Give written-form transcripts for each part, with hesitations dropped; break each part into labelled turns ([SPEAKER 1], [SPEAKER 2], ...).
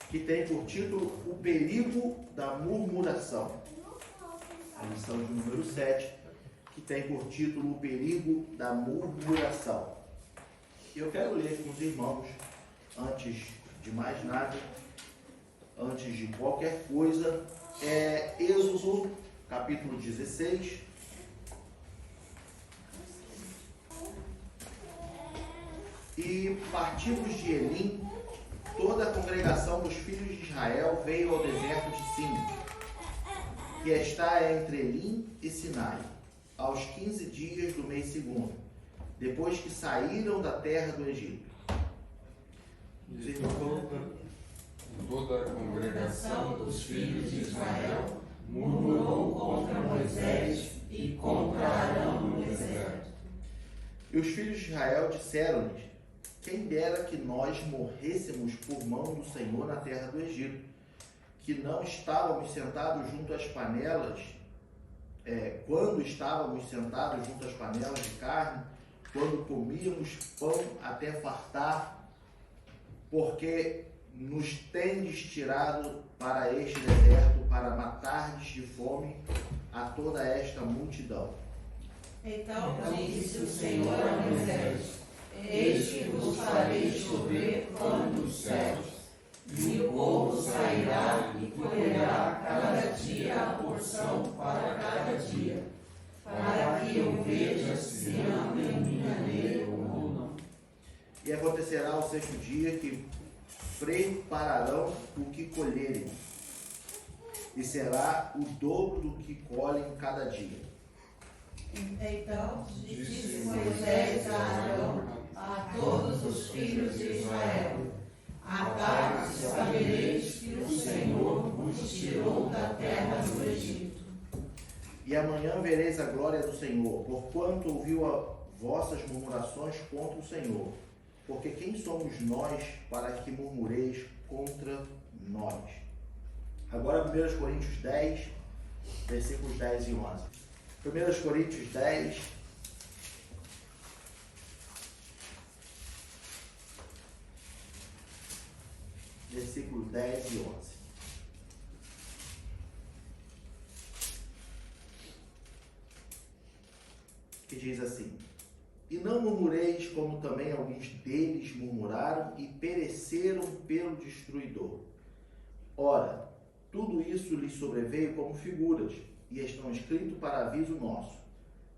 [SPEAKER 1] que tem por título O Perigo da Murmuração. A lição de número 7, que tem por título O Perigo da Murmuração. Eu quero ler com os irmãos, antes de mais nada, antes de qualquer coisa, Êxodo, capítulo 16. E partimos de Elim, toda a congregação dos filhos de Israel veio ao deserto de Sin, que está entre Elim e Sinai, aos 15 dias do mês segundo, depois que saíram da terra do Egito.
[SPEAKER 2] Toda a congregação dos filhos de Israel murmurou contra Moisés e contra Arão no deserto.
[SPEAKER 1] E os filhos de Israel disseram-lhes: quem dera que nós morrêssemos por mão do Senhor na terra do Egito, que não estávamos sentados junto às panelas, quando estávamos sentados junto às panelas de carne, quando comíamos pão até fartar, porque nos tendes tirado para este deserto para matardes de fome a toda esta multidão.
[SPEAKER 3] Então disse o Senhor a Moisés: eis que vos farei chover pão dos céus, e o povo sairá e colherá cada dia a porção para cada dia, para que eu veja se há em minha lei ou não.
[SPEAKER 1] E acontecerá ao sexto dia que prepararão o que colherem, e será o dobro do que colhem cada dia.
[SPEAKER 3] Então disse Moisés a Arão, a todos os filhos de Israel: à tarde sabereis que o Senhor vos tirou da terra do Egito.
[SPEAKER 1] E amanhã vereis a glória do Senhor, porquanto ouviu vossas murmurações contra o Senhor. Porque quem somos nós para que murmureis contra nós? Agora 1 Coríntios 10, versículos 10 e 11. 1 Coríntios 10, versículos 10 e 11. Que diz assim: e não murmureis como também alguns deles murmuraram e pereceram pelo destruidor. Ora, tudo isso lhes sobreveio como figuras, e estão escritos para aviso nosso,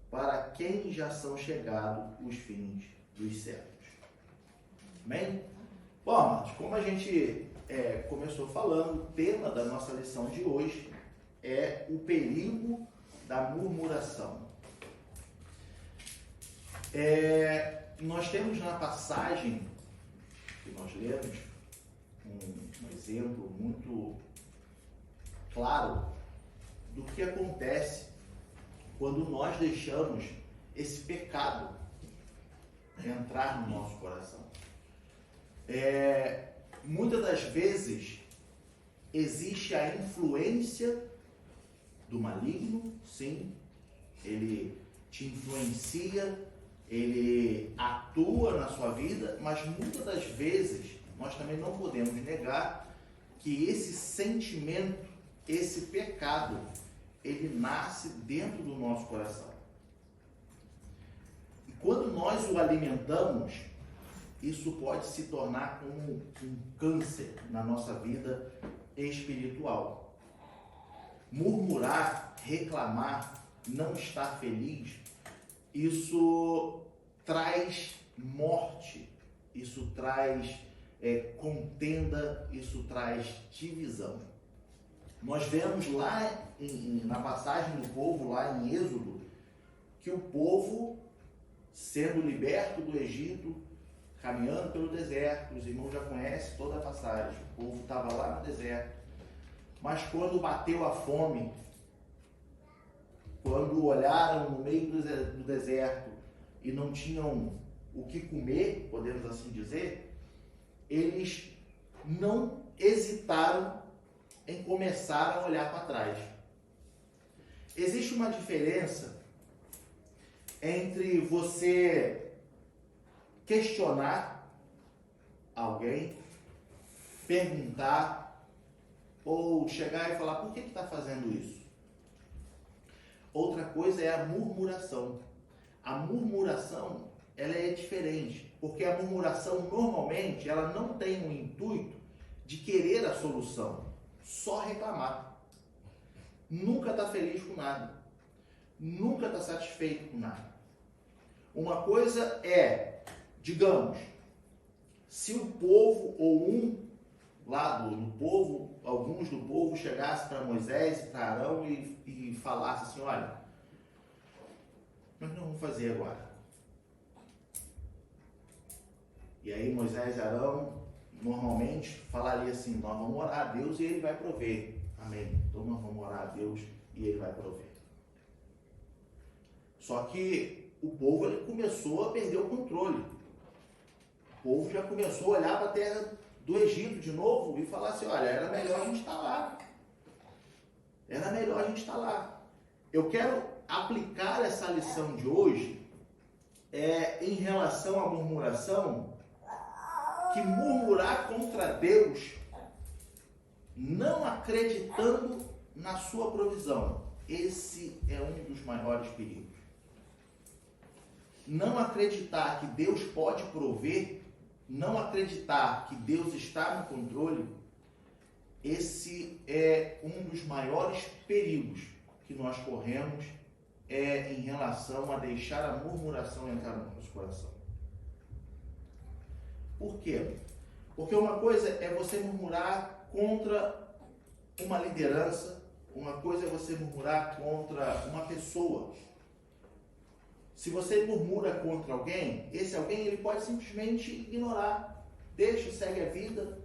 [SPEAKER 1] para quem já são chegados os fins dos séculos. Amém? Bom, amados, como a gente começou falando, o tema da nossa lição de hoje é o perigo da murmuração. Nós temos na passagem que nós lemos um exemplo muito claro do que acontece quando nós deixamos esse pecado entrar no nosso coração. Muitas das vezes existe a influência do maligno, sim, ele te influencia, ele atua na sua vida, mas muitas das vezes nós também não podemos negar que esse sentimento, esse pecado, ele nasce dentro do nosso coração. E quando nós o alimentamos, isso pode se tornar como um câncer na nossa vida espiritual. Murmurar, reclamar, não estar feliz, isso traz morte, isso traz contenda, isso traz divisão. Nós vemos lá na passagem do povo, lá em Êxodo, que o povo, sendo liberto do Egito, caminhando pelo deserto, os irmãos já conhecem toda a passagem, o povo estava lá no deserto, mas quando bateu a fome, quando olharam no meio do deserto e não tinham o que comer, podemos assim dizer, eles não hesitaram em começar a olhar para trás. Existe uma diferença entre você questionar alguém, perguntar ou chegar e falar: por que está fazendo isso? Outra coisa é a murmuração. A murmuração, ela é diferente, porque a murmuração normalmente ela não tem o intuito de querer a solução, só reclamar. Nunca está feliz com nada, nunca está satisfeito com nada. Uma coisa é, digamos, se o povo ou um lá do povo, alguns do povo chegasse para Moisés e para Arão e falasse assim: olha, nós não vamos fazer agora. E aí Moisés e Arão normalmente falaria assim: nós vamos orar a Deus e Ele vai prover. Amém. Então nós vamos orar a Deus e Ele vai prover. Só que o povo ele começou a perder o controle. O povo já começou a olhar para a terra do Egito de novo e falar assim: olha, era melhor a gente estar lá. Era melhor a gente estar lá. Eu quero aplicar essa lição de hoje em relação à murmuração, que murmurar contra Deus, não acreditando na sua provisão, esse é um dos maiores perigos. Não acreditar que Deus pode prover, não acreditar que Deus está no controle, esse é um dos maiores perigos que nós corremos em relação a deixar a murmuração entrar no nosso coração. Por quê? Porque uma coisa é você murmurar contra uma liderança, uma coisa é você murmurar contra uma pessoa. Se você murmura contra alguém, esse alguém ele pode simplesmente ignorar, deixa, segue a vida.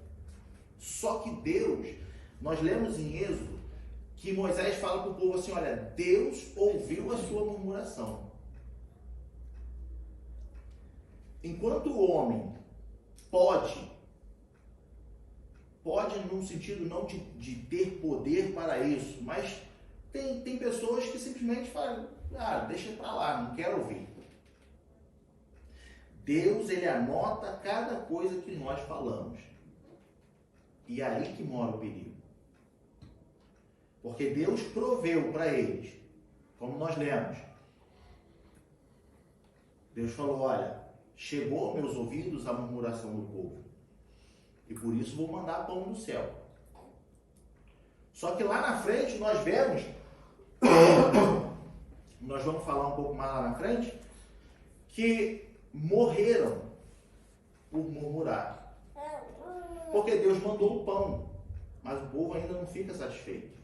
[SPEAKER 1] Só que Deus, nós lemos em Êxodo que Moisés fala para o povo assim: olha, Deus ouviu a sua murmuração. Enquanto o homem pode num sentido não de ter poder para isso, mas tem pessoas que simplesmente falam: deixa para lá, não quero ouvir. Deus, ele anota cada coisa que nós falamos. E é aí que mora o perigo. Porque Deus proveu para eles, como nós lemos. Deus falou: olha, chegou aos meus ouvidos a murmuração do povo, e por isso vou mandar pão do céu. Só que lá na frente nós vemos, nós vamos falar um pouco mais lá na frente, que morreram por murmurar. Porque Deus mandou o pão, mas o povo ainda não fica satisfeito.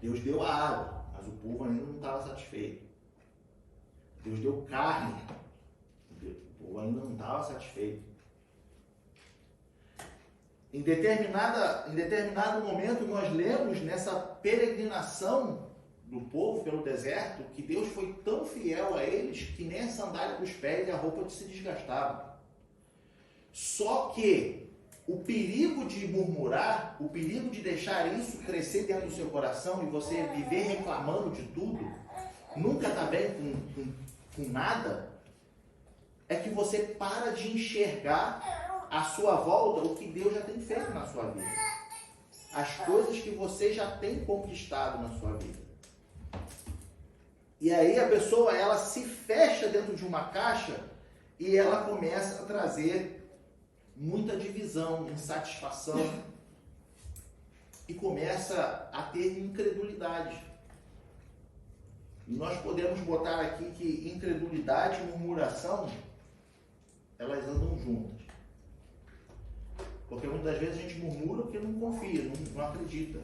[SPEAKER 1] Deus deu a água, mas o povo ainda não estava satisfeito. Deus deu carne, o povo ainda não estava satisfeito. Em determinado momento, nós lemos nessa peregrinação do povo pelo deserto que Deus foi tão fiel a eles que nem a sandália dos pés e a roupa se desgastavam. Só que o perigo de murmurar, o perigo de deixar isso crescer dentro do seu coração e você viver reclamando de tudo, nunca está bem com nada, é que você para de enxergar à sua volta o que Deus já tem feito na sua vida. As coisas que você já tem conquistado na sua vida. E aí a pessoa, ela se fecha dentro de uma caixa e ela começa a trazer muita divisão, insatisfação e começa a ter incredulidade. E nós podemos botar aqui que incredulidade e murmuração, elas andam juntas. Porque muitas vezes a gente murmura porque não confia, não acredita,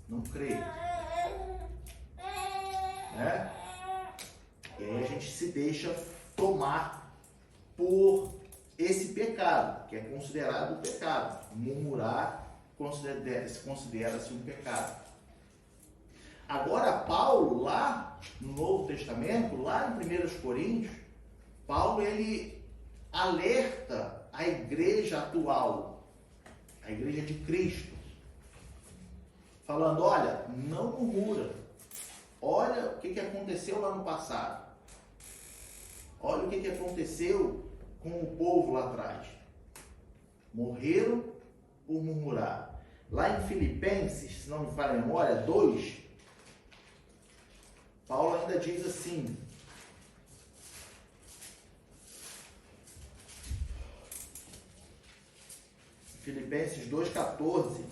[SPEAKER 1] não crê. Né? E aí a gente se deixa tomar por esse pecado, que é considerado um pecado. Murmurar considera-se um pecado. Agora, Paulo, lá no Novo Testamento, lá em 1 Coríntios, Paulo, ele alerta a igreja atual, a igreja de Cristo, falando: olha, não murmura. Olha o que aconteceu lá no passado. Olha o que aconteceu com o povo lá atrás. Morreram por murmurar. Lá em Filipenses, se não me falha a memória, 2, Paulo ainda diz assim: Filipenses 2,14,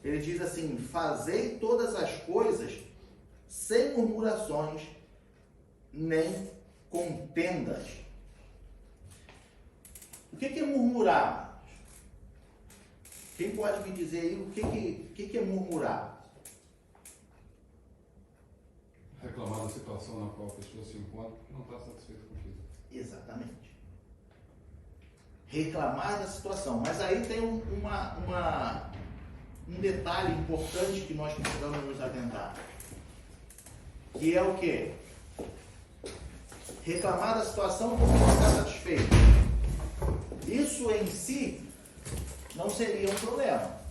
[SPEAKER 1] ele diz assim: fazei todas as coisas sem murmurações nem contendas. O que é murmurar? Quem pode me dizer aí o que é murmurar?
[SPEAKER 2] Reclamar da situação na qual a pessoa se encontra porque não está satisfeito com aquilo.
[SPEAKER 1] Exatamente. Reclamar da situação. Mas aí tem um detalhe importante que nós precisamos nos atentar. Que é o quê? Reclamar da situação porque não está satisfeito. Isso em si não seria um problema.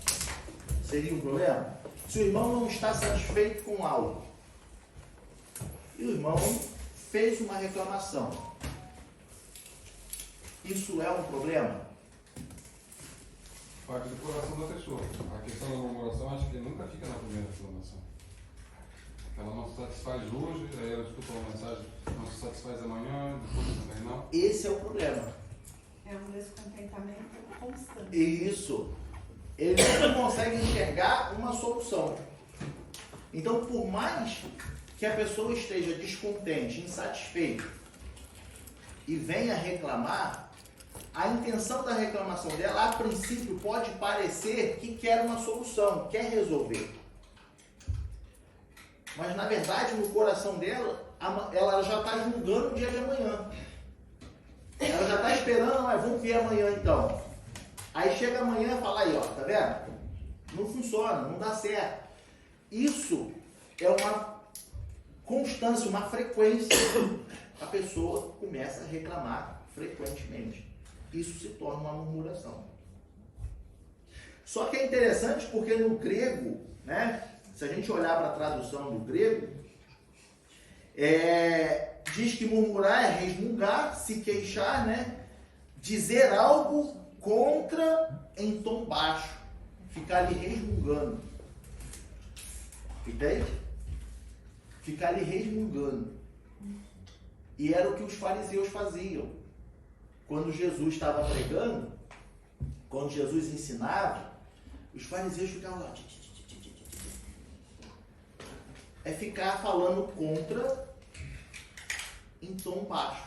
[SPEAKER 1] Seria um problema? Se o irmão não está satisfeito com algo e o irmão fez uma reclamação, isso é um problema?
[SPEAKER 2] Parte do coração da pessoa. A questão da murmuração, acho que nunca fica na primeira reclamação. Ela não se satisfaz hoje, aí ela escuta uma mensagem, não se satisfaz amanhã, depois também não.
[SPEAKER 1] Esse é o problema.
[SPEAKER 3] É um descontentamento constante.
[SPEAKER 1] Isso. Ele não consegue enxergar uma solução. Então, por mais que a pessoa esteja descontente, insatisfeita e venha reclamar, a intenção da reclamação dela, a princípio, pode parecer que quer uma solução, quer resolver. Mas, na verdade, no coração dela, ela já está julgando o dia de amanhã. Ela já está esperando, mas vamos ver amanhã então. Aí chega amanhã e fala aí, ó, tá vendo? Não funciona, não dá certo. Isso é uma constância, uma frequência. A pessoa começa a reclamar frequentemente. Isso se torna uma murmuração. Só que é interessante porque no grego, né? Se a gente olhar para a tradução do grego, diz que murmurar é resmungar, se queixar, né? Dizer algo contra em tom baixo. Ficar ali resmungando. Entende? Ficar ali resmungando. E era o que os fariseus faziam. Quando Jesus estava pregando, quando Jesus ensinava, os fariseus ficavam lá. É ficar falando contra em tom baixo.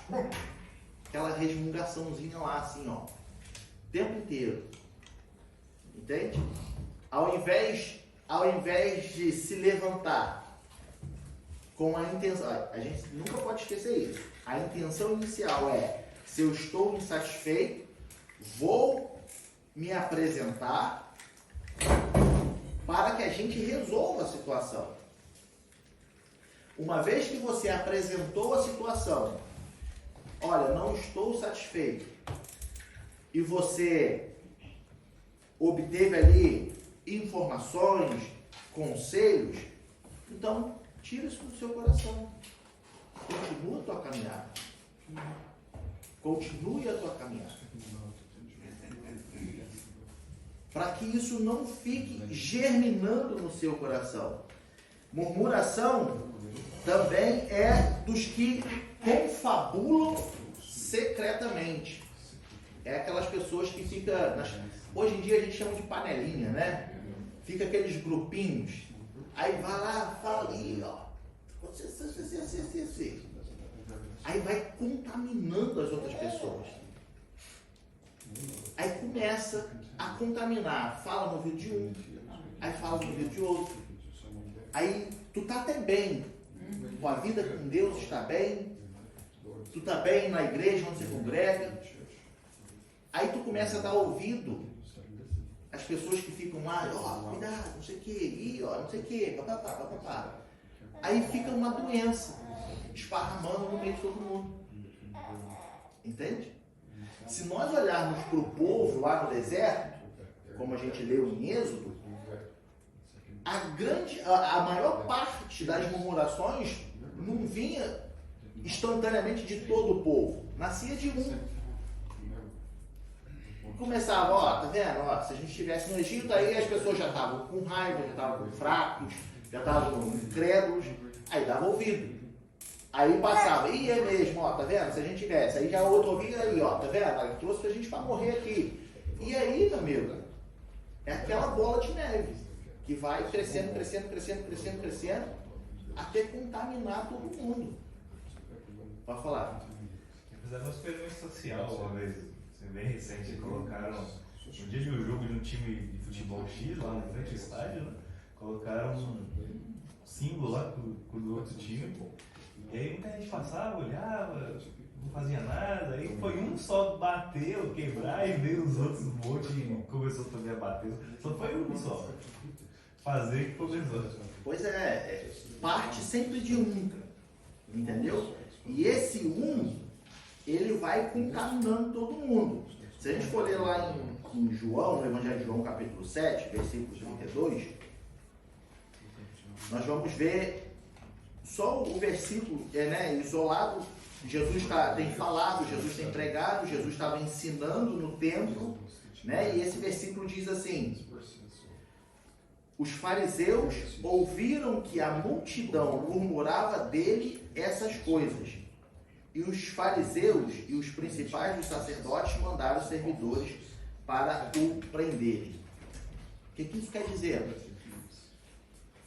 [SPEAKER 1] Aquela resmungaçãozinha lá, assim, ó. O tempo inteiro. Entende? Ao invés de se levantar com a intenção... A gente nunca pode esquecer isso. A intenção inicial é: se eu estou insatisfeito, vou me apresentar para que a gente resolva a situação. Uma vez que você apresentou a situação, olha, não estou satisfeito, e você obteve ali informações, conselhos, então tira isso do seu coração. Continua a tua caminhada. Continue a tua caminhada. Para que isso não fique germinando no seu coração. Murmuração também é dos que confabulam secretamente. É aquelas pessoas que ficam... Hoje em dia a gente chama de panelinha, né? Fica aqueles grupinhos. Aí vai lá, fala ali, ó. Aí vai contaminando as outras pessoas. Aí começa a contaminar. Fala no ouvido de um, aí fala no ouvido de outro. Aí tu tá até bem, tua vida com Deus está bem, tu tá bem na igreja onde você congrega. Aí tu começa a dar ouvido às pessoas que ficam lá, ó, cuidado, não sei o que, ó, não sei o que, papapá, papapá. Aí fica uma doença esparramando no meio de todo mundo. Entende? Se nós olharmos para o povo lá no deserto, como a gente leu em Êxodo, a maior parte das murmurações não vinha instantaneamente de todo o povo. Nascia de um. Começava, ó, tá vendo? Ó, se a gente estivesse no Egito, aí as pessoas já estavam com raiva, já estavam fracos, já estavam incrédulos, aí dava ouvido. Aí passava, e é mesmo, ó, tá vendo? Se a gente tivesse, aí já outro ouvia aí, ó, tá vendo? Aí trouxe a gente para morrer aqui. E aí, meu amigo, é aquela bola de neve que vai crescendo, crescendo, crescendo, crescendo, crescendo, até contaminar todo mundo. Pode falar.
[SPEAKER 4] Fizeram um experimento social uma vez, bem recente, colocaram, no dia de um jogo de um time de futebol X, lá na frente do estádio, né? Colocaram um símbolo lá do outro time. E aí muita gente passava, olhava, não fazia nada, aí foi um só bateu, quebrar, e veio os outros um monte e começou também a bater. Só foi um só fazer que começou.
[SPEAKER 1] Pois é, parte sempre de um, entendeu? E esse um, ele vai contaminando todo mundo. Se a gente for ler lá em João, no Evangelho de João, capítulo 7, versículo 32, nós vamos ver só o versículo isolado. Jesus tem falado, Jesus tem pregado, Jesus estava ensinando no templo, né? E esse versículo diz assim: os fariseus ouviram que a multidão murmurava dele essas coisas, e os fariseus e os principais dos sacerdotes mandaram os servidores para o prenderem. O que isso quer dizer?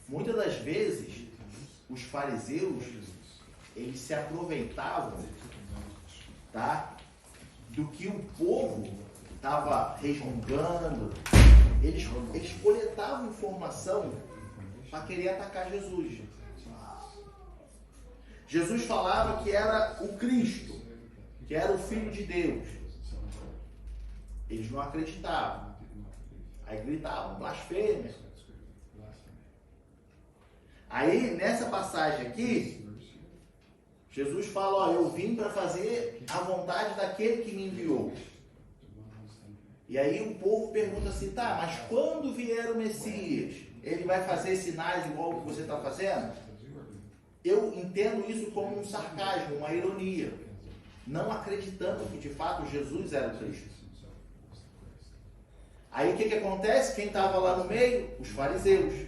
[SPEAKER 1] Muitas das vezes os fariseus, eles se aproveitavam, tá, do que o povo estava resmungando. Eles coletavam informação para querer atacar Jesus. Jesus falava que era o Cristo, que era o Filho de Deus. Eles não acreditavam. Aí gritavam, blasfêmia. Aí, nessa passagem aqui, Jesus fala, ó, eu vim para fazer a vontade daquele que me enviou. E aí o povo pergunta assim, tá, mas quando vier o Messias, ele vai fazer sinais igual o que você está fazendo? Eu entendo isso como um sarcasmo, uma ironia, não acreditando que de fato Jesus era o Cristo. Aí o que acontece? Quem estava lá no meio? Os fariseus,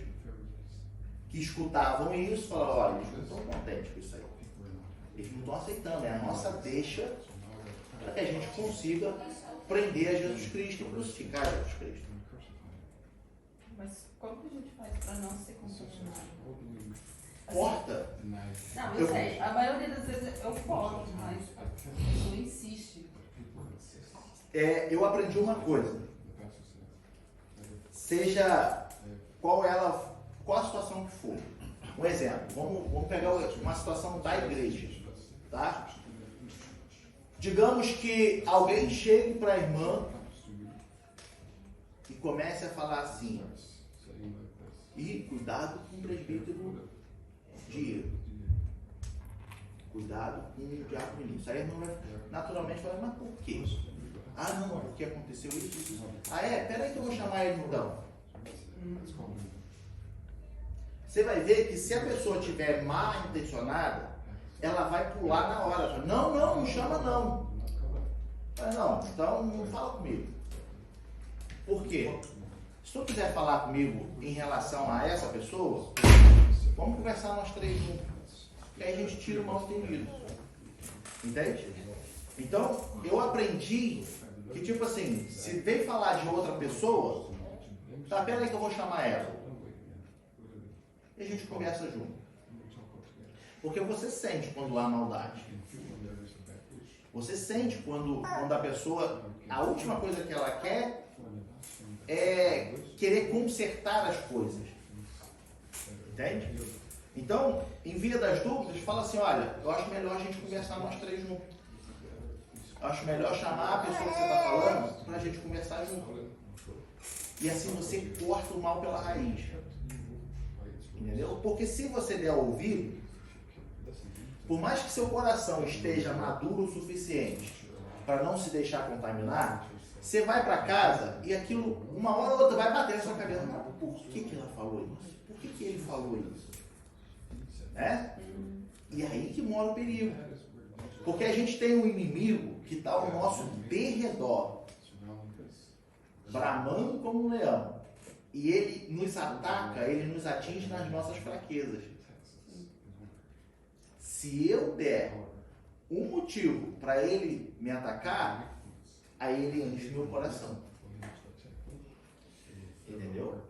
[SPEAKER 1] que escutavam isso, falavam, olha, eles não estão contentes com isso aí. Eles não estão aceitando, é a nossa deixa para que a gente consiga prender a Jesus Cristo e crucificar Jesus Cristo.
[SPEAKER 3] Mas como que a gente faz para não ser contaminado?
[SPEAKER 1] Corta.
[SPEAKER 3] Não, eu sei, a maioria das vezes eu corto, mas a pessoa insiste.
[SPEAKER 1] Eu aprendi uma coisa. Seja qual a situação que for. Um exemplo, vamos pegar uma situação da igreja, tá? Digamos que alguém chegue para a irmã e comece a falar assim, e cuidado com o presbítero Diego, cuidado com o diácono Vinícius. Aí a irmã vai naturalmente falar, mas por quê? Ah, não, porque aconteceu isso. Ah, peraí que eu vou chamar ele então. Você vai ver que se a pessoa estiver mal intencionada, ela vai pular na hora. Não chama não. Não, então não fala comigo. Por quê? Se tu quiser falar comigo em relação a essa pessoa, vamos conversar nós três juntos. E aí a gente tira o mal entendido. Entende? Então, eu aprendi que, tipo assim, se vem falar de outra pessoa, tá, peraí que eu vou chamar ela. E a gente conversa junto. Porque você sente quando há maldade. Você sente quando a pessoa, a última coisa que ela quer é querer consertar as coisas. Entende? Então, em via das dúvidas, fala assim, olha, eu acho melhor a gente conversar nós três juntos. Eu acho melhor chamar a pessoa que você está falando para a gente conversar junto. E assim você corta o mal pela raiz. Entendeu? Porque se você der ouvido, por mais que seu coração esteja maduro o suficiente para não se deixar contaminar, você vai para casa e aquilo, uma hora ou outra, vai bater na sua cabeça. Mas por que ela falou isso? Por que ele falou isso? E aí que mora o perigo. Porque a gente tem um inimigo que está ao nosso derredor, bramando como um leão. E ele nos ataca, ele nos atinge nas nossas fraquezas. Se eu der um motivo para ele me atacar, aí ele enche meu coração. Entendeu?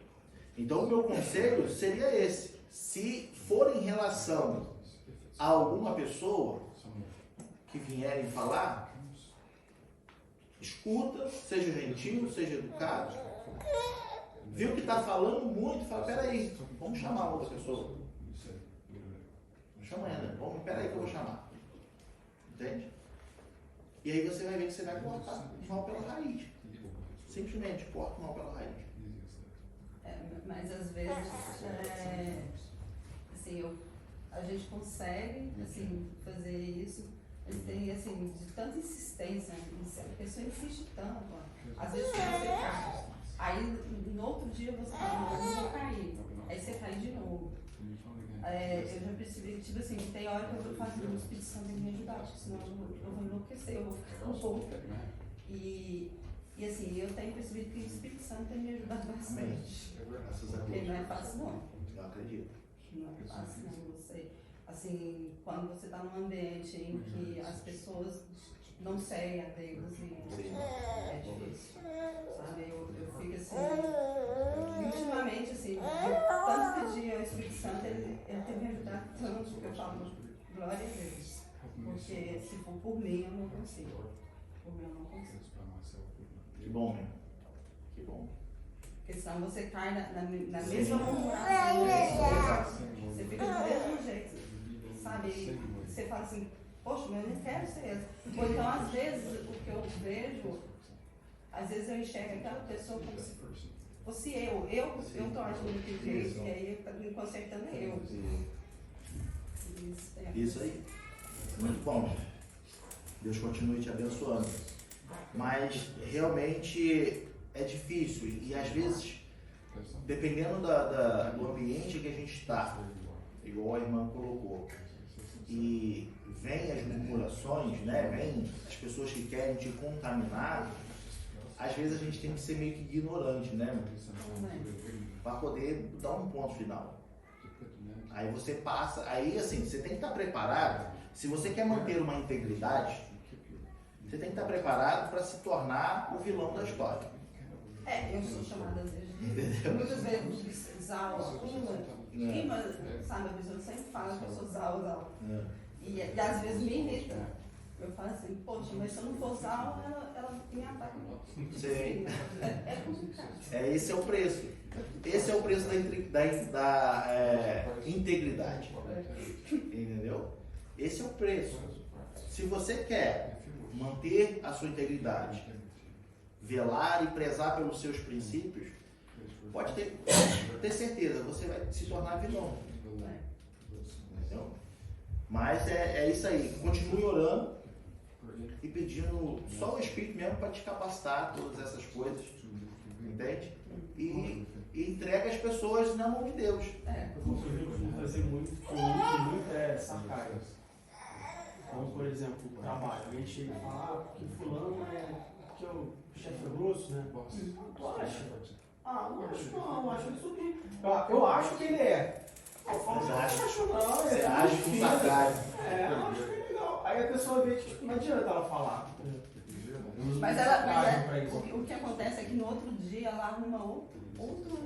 [SPEAKER 1] Então o meu conselho seria esse. Se for em relação a alguma pessoa que vierem falar, escuta, seja gentil, seja educado. Viu que está falando muito, fala, peraí, vamos chamar outra pessoa. Chama ela, vamos, peraí que eu vou chamar. Entende? E aí você vai ver que você vai cortar o mal pela raiz. Simplesmente corta o mal pela raiz.
[SPEAKER 3] Mas às vezes, assim, a gente consegue, assim, fazer isso, mas tem, assim, de tanta insistência, a pessoa insiste tanto, às vezes você cai, aí no outro dia você fala, não vou cair, aí você cai de novo. Eu já percebi que, tipo assim, tem hora que eu faço o Espírito Santo tem que me ajudar, porque senão eu vou enlouquecer, eu vou ficar louca. E assim, eu tenho percebido que o Espírito Santo tem me ajudado bastante. Porque não é fácil não.
[SPEAKER 1] Eu acredito.
[SPEAKER 3] Não é fácil não. Você, assim, quando você está num ambiente em que as pessoas não seguem a Deus, é difícil. Sabe? Eu fico assim, ultimamente, assim, tanto pedir ao Espírito Santo, ele tem me ajudado tanto, que eu falo, glória a Deus. Porque se for por mim, eu não consigo. Por mim, eu não consigo.
[SPEAKER 1] Que bom, né? Que bom.
[SPEAKER 3] Porque senão você cai na mesma murmuração, você fica do mesmo jeito, sabe? Você fala assim, poxa, mas eu não quero ser essa. Ou então, às vezes, o que eu vejo, às vezes eu enxergo aquela pessoa como se fosse eu tô agindo daquele jeito, e aí tá me consertando eu.
[SPEAKER 1] Isso aí. Muito bom. Deus continue te abençoando. Mas realmente é difícil e às vezes, dependendo do ambiente que a gente está, igual a irmã colocou, e vem as murmurações, né? Vem as pessoas que querem te contaminar, às vezes a gente tem que ser meio que ignorante, né? Para poder dar um ponto final. Aí você passa, aí assim, você tem que estar preparado. Se você quer manter uma integridade, você tem que estar preparado para se tornar o vilão da história.
[SPEAKER 3] Eu sou chamada às vezes. Muitas vezes Zau, sabe, a pessoa sempre fala que eu sou Zau. E às vezes me irrita. Eu falo assim, poxa, mas se eu não for Zau, ela me ataca.
[SPEAKER 1] Sim.
[SPEAKER 3] É complicado.
[SPEAKER 1] Esse é o preço. Esse é o preço da integridade. Entendeu? Esse é o preço. Se você quer manter a sua integridade, velar e prezar pelos seus princípios, pode ter certeza, você vai se tornar vilão. Entendeu? Mas é isso aí. Continue orando e pedindo só o Espírito mesmo para te capacitar a todas essas coisas. Entende? E entrega as pessoas na mão de Deus.
[SPEAKER 5] Eu costumo fazer muito sarcasmo. Então, por exemplo, o trabalho. A gente chega e fala, porque fulano porque o chefe é grosso, né? Tu acha? Não acho ele subir. Eu acho que ele é. Eu falo, não acho não.
[SPEAKER 1] Você age com sarcasmo.
[SPEAKER 5] Não acho que é legal. Aí a pessoa vê que não adianta ela falar.
[SPEAKER 3] Mas o que acontece é que no outro dia ela arruma outro.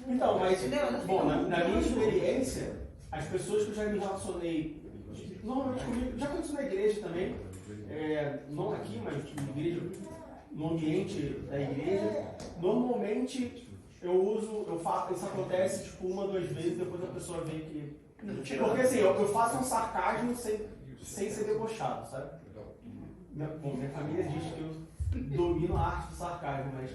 [SPEAKER 5] Então, mas, bom, na minha experiência, as pessoas que eu já me relacionei, normalmente comigo, já aconteceu na igreja também, não aqui, mas na igreja, no ambiente da igreja, normalmente isso acontece tipo 1 ou 2 vezes, depois a pessoa vê que. Porque assim, eu faço um sarcasmo sem ser debochado, sabe? Minha família diz que eu domino a arte do sarcasmo, mas.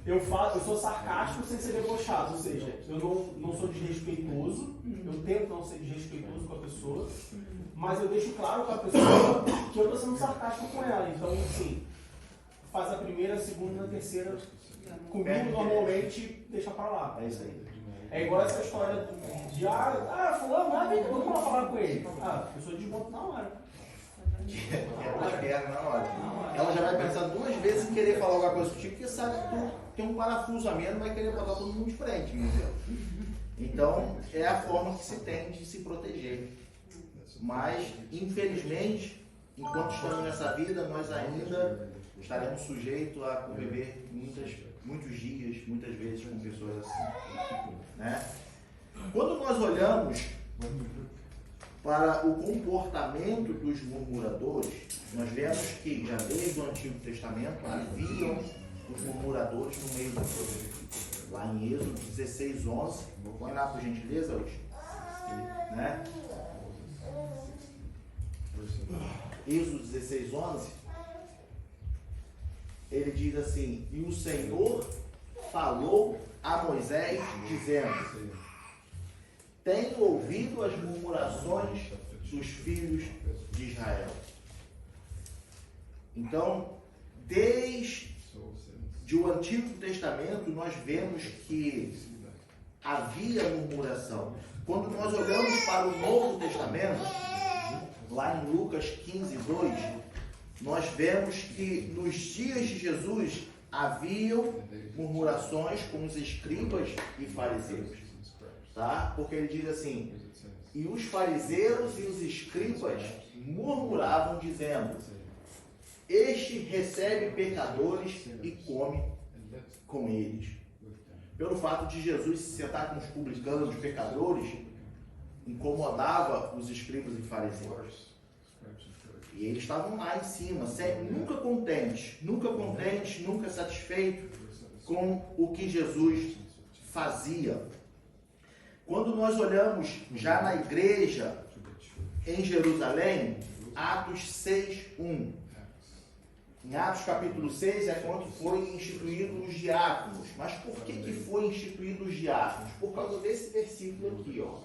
[SPEAKER 5] Eu sou sarcástico sem ser debochado, ou seja, eu não sou desrespeitoso, eu tento não ser desrespeitoso com a pessoa, mas eu deixo claro com a pessoa que eu estou sendo sarcástico com ela. Então, assim, faz a primeira, a segunda, a terceira, comigo normalmente deixa pra lá.
[SPEAKER 1] É isso aí.
[SPEAKER 5] É igual essa história de, fulano, vem cá, vamos lá falar com ele. A pessoa desmonta na hora.
[SPEAKER 1] Ela quer na hora. Ela já vai pensar 2 vezes em querer falar alguma coisa contigo, porque sabe que tu tem um parafuso a menos, vai querer botar todo mundo de frente, entendeu? Então, é a forma que se tem de se proteger. Mas, infelizmente, enquanto estamos nessa vida, nós ainda estaremos sujeitos a conviver muitos dias, muitas vezes, com pessoas assim. Né? Quando nós olhamos para o comportamento dos murmuradores, nós vemos que já desde o Antigo Testamento haviam os murmuradores no meio do povo. Lá em Êxodo 16:11, põe lá por gentileza hoje. Né? Êxodo 16:11, ele diz assim: e o Senhor falou a Moisés, dizendo: tenho ouvido as murmurações dos filhos de Israel. Então, desde o Antigo Testamento, nós vemos que havia murmuração. Quando nós olhamos para o Novo Testamento, lá em Lucas 15:2, nós vemos que nos dias de Jesus haviam murmurações com os escribas e fariseus. Tá? Porque ele diz assim: e os fariseus e os escribas murmuravam, dizendo: este recebe pecadores e come com eles. Pelo fato de Jesus se sentar com os publicanos, pecadores, incomodava os escribas e fariseus. E eles estavam lá em cima, nunca contentes, nunca satisfeitos com o que Jesus fazia. Quando nós olhamos já na igreja em Jerusalém, Atos 6:1. Em Atos capítulo 6 é quando foi instituído os diáconos. Mas por que foi instituído os diáconos? Por causa desse versículo aqui, ó.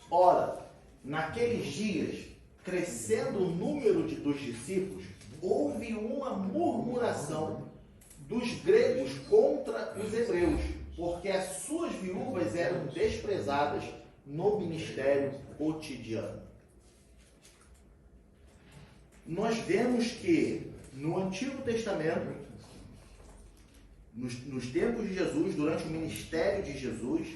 [SPEAKER 1] Ora, naqueles dias, crescendo o número dos discípulos, houve uma murmuração dos gregos contra os hebreus, porque as suas viúvas eram desprezadas no ministério cotidiano. Nós vemos que no Antigo Testamento, nos tempos de Jesus, durante o ministério de Jesus,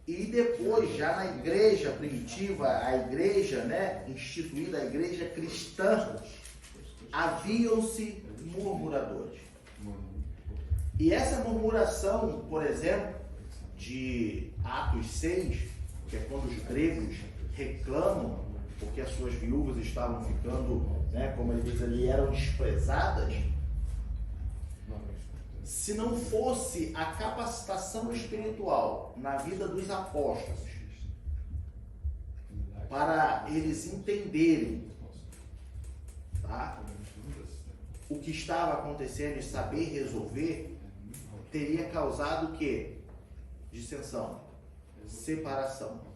[SPEAKER 1] e depois já na igreja primitiva, a igreja, né, instituída, a igreja cristã, haviam-se murmuradores. E essa murmuração, por exemplo, de Atos 6, que é quando os gregos reclamam porque as suas viúvas estavam ficando, né, como ele diz ali, eram desprezadas. Se não fosse a capacitação espiritual na vida dos apóstolos, para eles entenderem, tá, o que estava acontecendo e saber resolver, teria causado o quê? Dissensão, separação.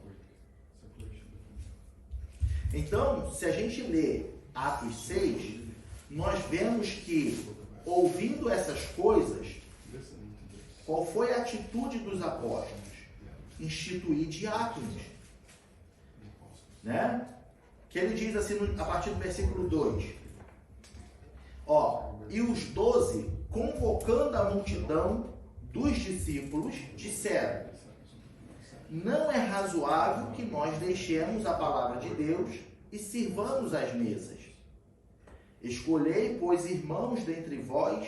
[SPEAKER 1] Então, se a gente lê Atos 6, nós vemos que, ouvindo essas coisas, qual foi a atitude dos apóstolos? Instituir diáconos. Né? Que ele diz assim, a partir do versículo 2. Ó, e os 12, convocando a multidão dos discípulos, disseram: não é razoável que nós deixemos a palavra de Deus e sirvamos as mesas. Escolhei, pois, irmãos dentre vós,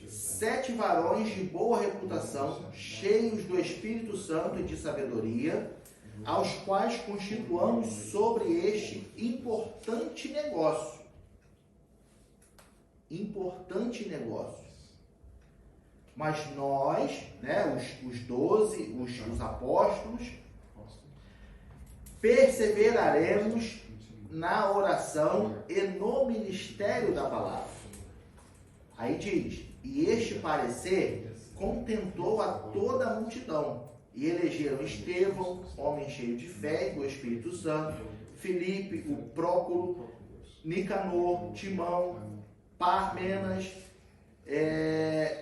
[SPEAKER 1] 7 varões de boa reputação, cheios do Espírito Santo e de sabedoria, aos quais constituamos sobre este importante negócio. Importante negócio. Mas nós, né, os 12, os apóstolos, perseveraremos na oração e no ministério da palavra. Aí diz: e este parecer contentou a toda a multidão, e elegeram Estevão, homem cheio de fé e do Espírito Santo, Filipe, o Próculo, Nicanor, Timão, Parmenas,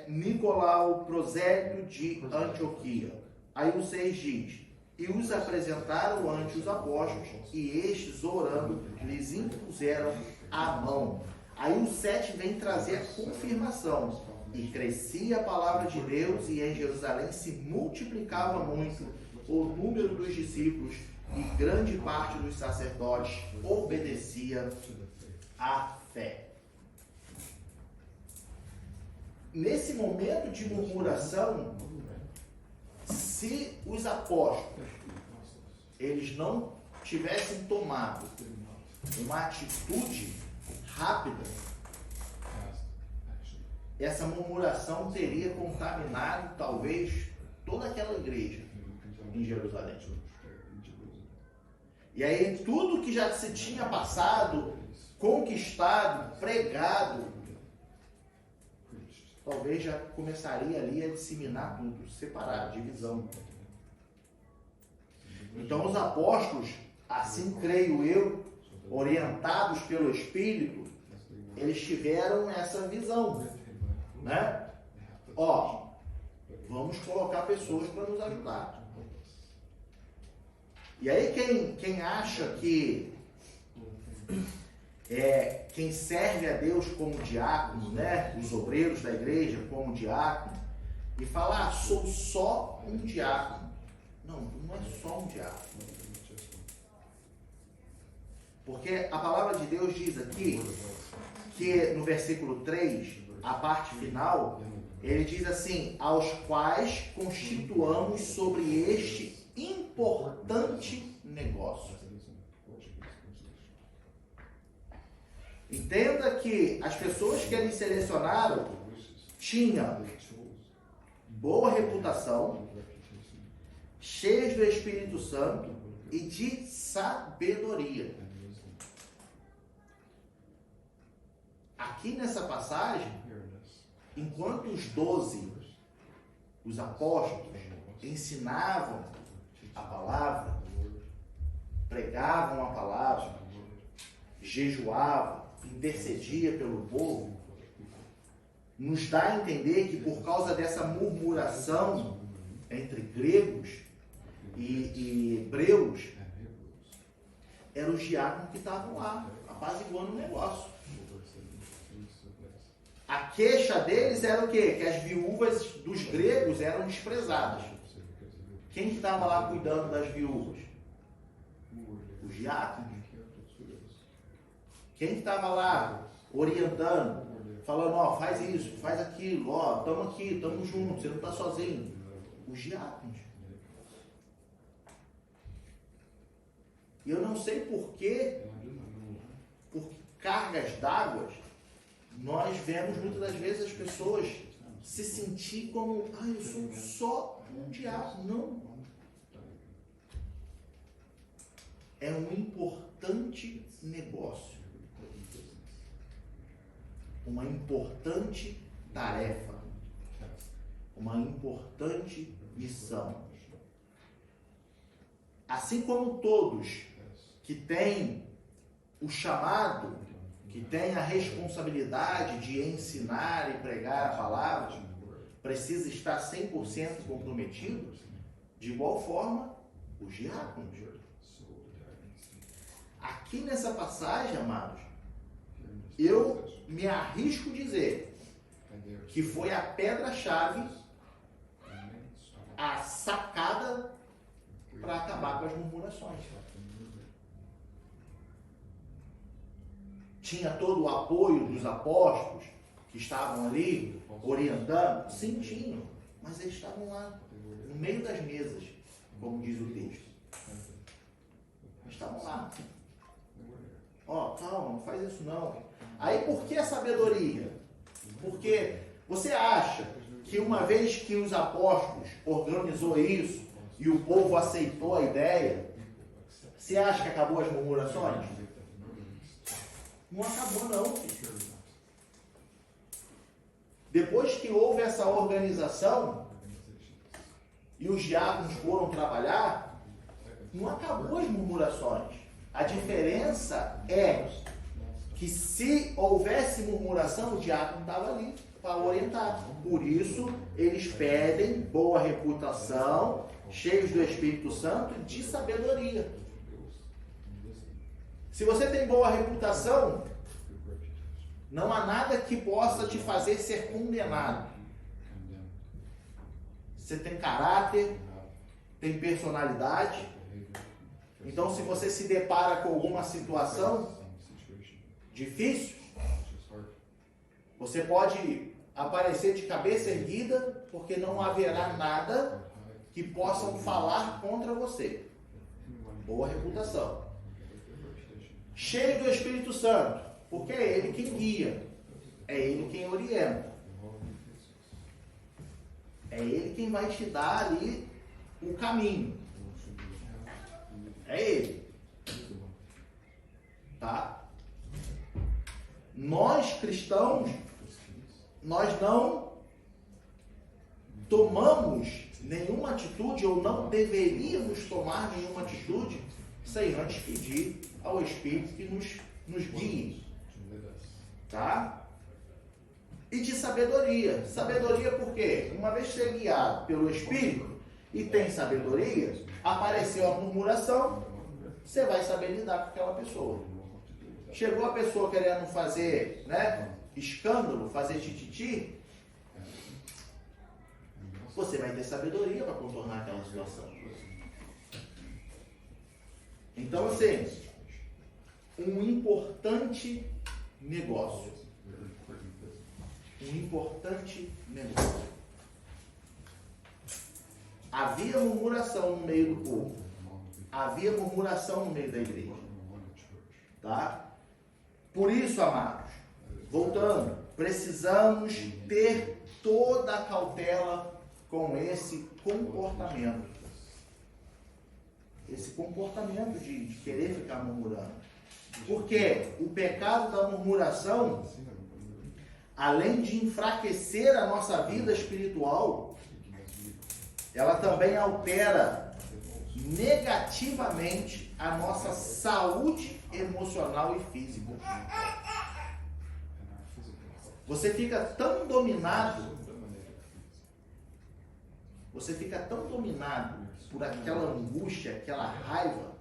[SPEAKER 1] Nicolau Prosélio de Antioquia. Aí o 6 diz: e os apresentaram ante os apóstolos, e estes, orando, lhes impuseram a mão. Aí o 7 vem trazer a confirmação. E crescia a palavra de Deus, e em Jerusalém se multiplicava muito o número dos discípulos, e grande parte dos sacerdotes obedecia à fé. Nesse momento de murmuração, se os apóstolos eles não tivessem tomado uma atitude rápida, essa murmuração teria contaminado talvez toda aquela igreja em Jerusalém. E aí tudo que já se tinha passado, conquistado, pregado, talvez já começaria ali a disseminar tudo, separar, divisão. Então os apóstolos, assim creio eu, orientados pelo Espírito, eles tiveram essa visão, né? Ó, vamos colocar pessoas para nos ajudar. E aí quem acha que quem serve a Deus como diácono, né? Os obreiros da igreja como diácono, e fala, sou só um diácono. Não, não é só um diácono. Porque a palavra de Deus diz aqui, que no versículo 3, a parte final, ele diz assim: aos quais constituamos sobre este importante negócio. Entenda que as pessoas que eles selecionaram tinham boa reputação, cheias do Espírito Santo e de sabedoria. Aqui nessa passagem, enquanto os 12, os apóstolos, ensinavam a palavra, pregavam a palavra, jejuavam, intercedia pelo povo, nos dá a entender que por causa dessa murmuração entre gregos e hebreus, eram os diáconos que estavam lá, apaziguando o negócio. A queixa deles era o quê? Que as viúvas dos gregos eram desprezadas. Quem que estava lá cuidando das viúvas? Os diáconos. Quem que estava lá orientando? Falando, ó, faz isso, faz aquilo, ó, estamos aqui, estamos juntos, você não está sozinho. Os diáconos. E eu não sei por cargas d'água, nós vemos muitas das vezes as pessoas se sentir como, eu sou só um diácono. Não. É um importante negócio. Uma importante tarefa. Uma importante missão. Assim como todos que têm o chamado, que têm a responsabilidade de ensinar e pregar a palavra, precisa estar 100% comprometido, de igual forma, os diáconos. Aqui nessa passagem, amados, eu me arrisco dizer que foi a pedra-chave, a sacada para acabar com as murmurações. Tinha todo o apoio dos apóstolos que estavam ali orientando? Sim, tinham. Mas eles estavam lá, no meio das mesas, como diz o texto. Eles estavam lá. Ó, calma, não faz isso não. Aí por que a sabedoria? Porque você acha que uma vez que os apóstolos organizou isso e o povo aceitou a ideia, você acha que acabou as murmurações? Não acabou não, filho. Depois que houve essa organização e os diáconos foram trabalhar, não acabou as murmurações. A diferença é que se houvesse murmuração, o diácono estava ali para orientar. Por isso, eles pedem boa reputação, cheios do Espírito Santo e de sabedoria. Se você tem boa reputação, não há nada que possa te fazer ser condenado. Você tem caráter, tem personalidade. Então, se você se depara com alguma situação difícil, você pode aparecer de cabeça erguida, porque não haverá nada que possam falar contra você. Boa reputação. Cheio do Espírito Santo, porque é Ele quem guia, é Ele quem orienta. É Ele quem vai te dar ali o caminho. É Ele. Tá? Nós cristãos, nós não tomamos nenhuma atitude, ou não deveríamos tomar nenhuma atitude, sem antes pedir ao Espírito que nos guie. Tá? E de sabedoria. Sabedoria por quê? Uma vez que você é guiado pelo Espírito e tem sabedoria, apareceu a murmuração, você vai saber lidar com aquela pessoa. Chegou a pessoa querendo fazer, né, escândalo, fazer tititi, você vai ter sabedoria para contornar aquela situação. Então, assim, um importante negócio. Um importante negócio. Havia murmuração no meio do povo. Havia murmuração no meio da igreja. Tá? Por isso, amados, voltando, precisamos ter toda a cautela com esse comportamento. Esse comportamento de querer ficar murmurando. Porque o pecado da murmuração, além de enfraquecer a nossa vida espiritual, ela também altera negativamente a nossa saúde emocional e física. Você fica tão dominado por aquela angústia, aquela raiva,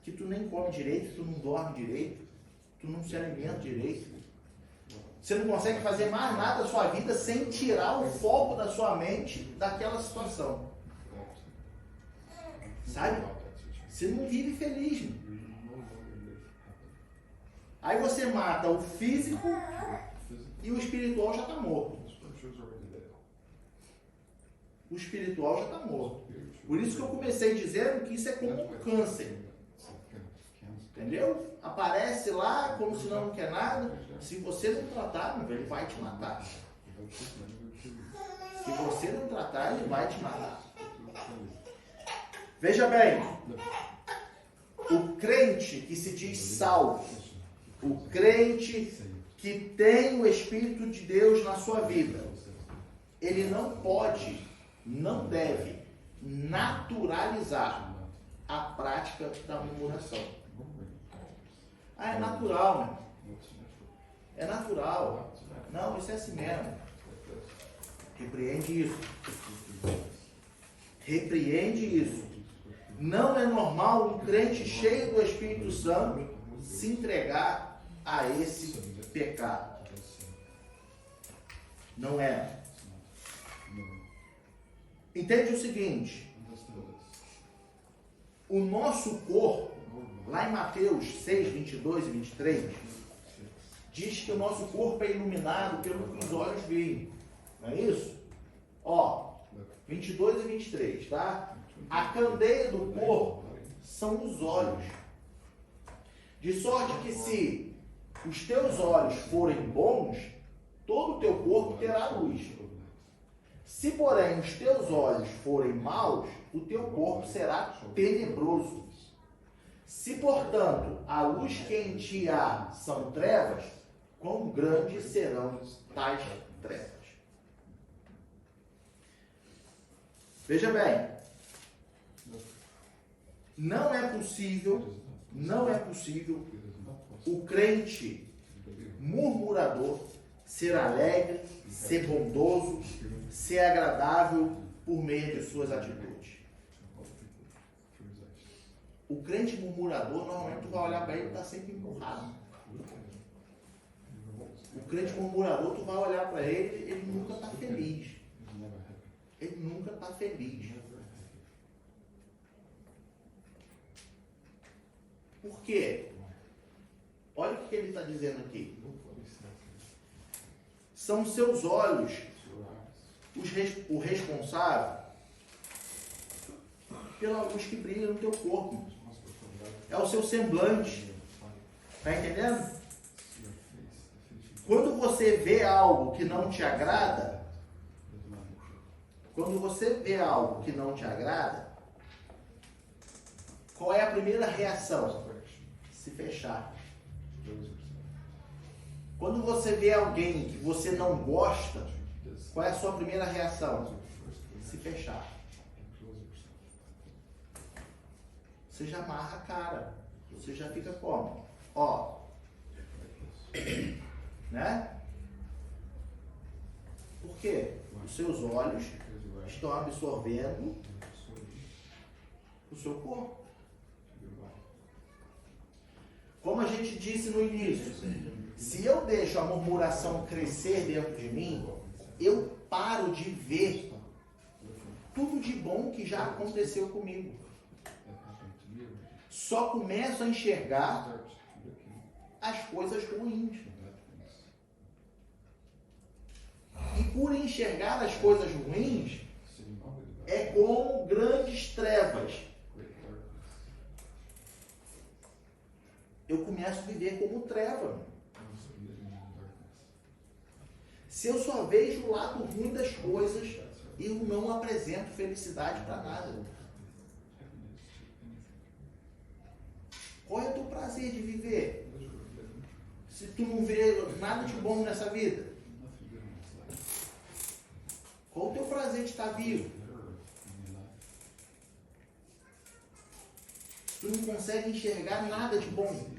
[SPEAKER 1] que tu nem come direito, tu não dorme direito, tu não se alimenta direito. Você não consegue fazer mais nada da sua vida sem tirar o foco da sua mente daquela situação. Sabe? Você não vive feliz. Né? Aí você mata o físico e o espiritual já está morto. O espiritual já está morto. Por isso que eu comecei dizendo que isso é como um câncer. Entendeu? Aparece lá como se não quer nada. Se você não tratar, meu velho, ele vai te matar. Se você não tratar, ele vai te matar. Veja bem, o crente que se diz salvo, o crente que tem o Espírito de Deus na sua vida, ele não pode, não deve naturalizar a prática da murmuração. Ah, é natural, né? É natural. Não, isso é assim mesmo. Repreende isso. Repreende isso. Não é normal um crente cheio do Espírito Santo se entregar a esse pecado. Não é. Entende o seguinte: o nosso corpo, lá em Mateus 6, 22 e 23, diz que o nosso corpo é iluminado pelo que os olhos veem. Não é isso? Ó, 22 e 23, tá? A candeia do corpo são os olhos. De sorte que se os teus olhos forem bons, todo o teu corpo terá luz. Se, porém, os teus olhos forem maus, o teu corpo será tenebroso. Se, portanto, a luz que em ti há são trevas, quão grandes serão tais trevas? Veja bem, não é possível o crente murmurador ser alegre, ser bondoso, ser agradável por meio de suas atitudes. O crente murmurador, normalmente tu vai olhar para ele e está sempre empurrado. O crente murmurador, tu vai olhar para ele, ele nunca está feliz. Ele nunca está feliz. Por quê? Olha o que ele está dizendo aqui. São seus olhos o responsável pela luz que brilha no teu corpo. É o seu semblante. Está entendendo? Quando você vê algo que não te agrada, qual é a primeira reação? Se fechar. Quando você vê alguém que você não gosta, qual é a sua primeira reação? Se fechar. Você já amarra a cara. Você já fica como? Ó. Né? Por quê? Os seus olhos estão absorvendo o seu corpo. Como a gente disse no início, se eu deixo a murmuração crescer dentro de mim, eu paro de ver tudo de bom que já aconteceu comigo. Só começo a enxergar as coisas ruins. E por enxergar as coisas ruins, é como grandes trevas. Eu começo a viver como treva. Se eu só vejo o lado ruim das coisas, eu não apresento felicidade para nada. Qual é o teu prazer de viver? Se tu não vê nada de bom nessa vida? Qual o teu prazer de estar vivo? Tu não consegue enxergar nada de bom.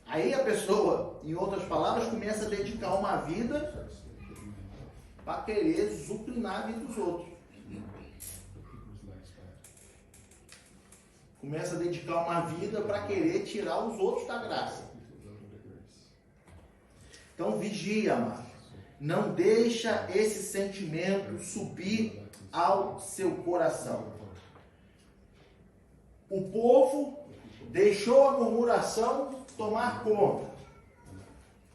[SPEAKER 1] Aí a pessoa, em outras palavras, começa a dedicar uma vida para querer zucrinar a vida dos outros. Começa a dedicar uma vida para querer tirar os outros da graça. Então vigia, amado. Não deixa esse sentimento subir ao seu coração. O povo deixou a murmuração tomar conta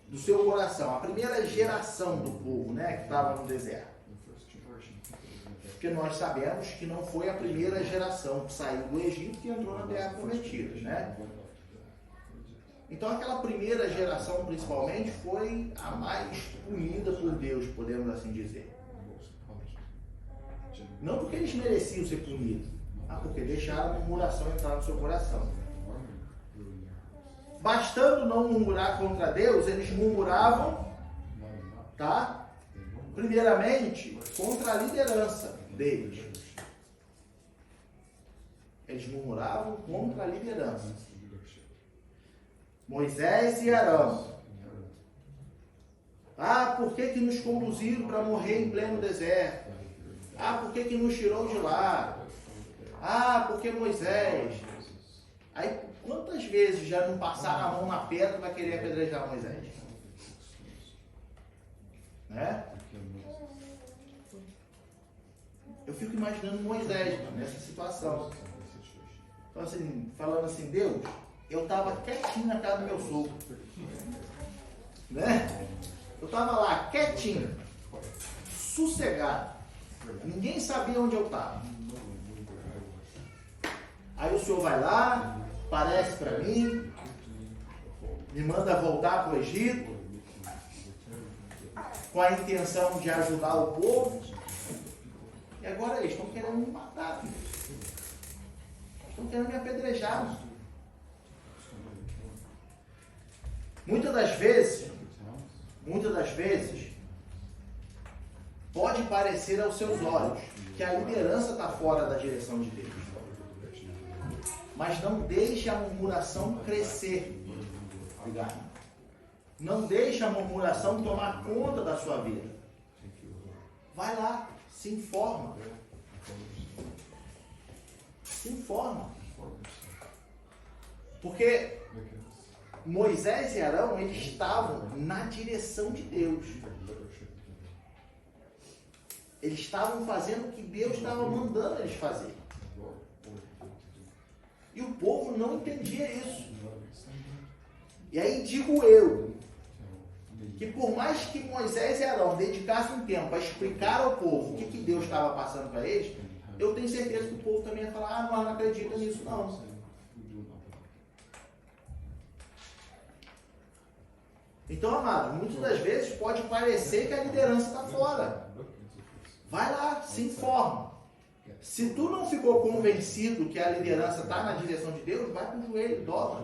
[SPEAKER 1] do seu coração. A primeira geração do povo, né, que estava no deserto. Porque nós sabemos que não foi a primeira geração que saiu do Egito que entrou na Terra Prometida, né? Então aquela primeira geração, principalmente, foi a mais punida por Deus, podemos assim dizer. Não porque eles mereciam ser punidos, mas porque deixaram a murmuração entrar no seu coração. Bastando não murmurar contra Deus, eles murmuravam, tá? Primeiramente, contra a liderança deles. Eles murmuravam contra a liderança. Moisés e Arão. Ah, por que nos conduziram para morrer em pleno deserto? Ah, por que nos tirou de lá? Ah, porque Moisés. Aí, quantas vezes já não passaram a mão na pedra para querer apedrejar Moisés? Né? Eu fico imaginando Moisés nessa situação. Então, assim, falando assim, Deus, eu estava quietinho na casa do meu sogro. Né? Eu estava lá, quietinho, sossegado. Ninguém sabia onde eu estava. Aí o Senhor vai lá, aparece para mim, me manda voltar para o Egito, com a intenção de ajudar o povo. E agora eles estão querendo me matar. Estão querendo me apedrejar. Muitas das vezes, pode parecer aos seus olhos que a liderança está fora da direção de Deus. Mas não deixe a murmuração crescer. Obrigado. Não deixe a murmuração tomar conta da sua vida. Vai lá, se informa. Se informa. Porque Moisés e Arão, eles estavam na direção de Deus. Eles estavam fazendo o que Deus estava mandando eles fazer. E o povo não entendia isso. E aí digo eu, que por mais que Moisés e Arão dedicassem um tempo a explicar ao povo o que Deus estava passando para eles, eu tenho certeza que o povo também ia falar, ah, não acredito nisso não. Então, amado, muitas das vezes pode parecer que a liderança está fora. Vai lá, se informa. Se tu não ficou convencido que a liderança está na direção de Deus, vai com o joelho, dobra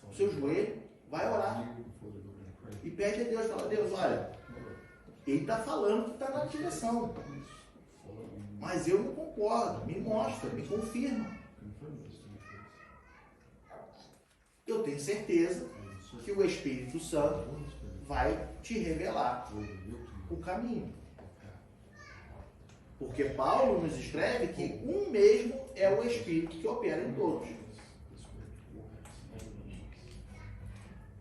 [SPEAKER 1] o seu joelho, vai orar. E pede a Deus, fala, Deus, olha, ele está falando que está na direção. Mas eu não concordo, me mostra, me confirma. Eu tenho certeza que o Espírito Santo vai te revelar o caminho. Porque Paulo nos escreve que um mesmo é o Espírito que opera em todos.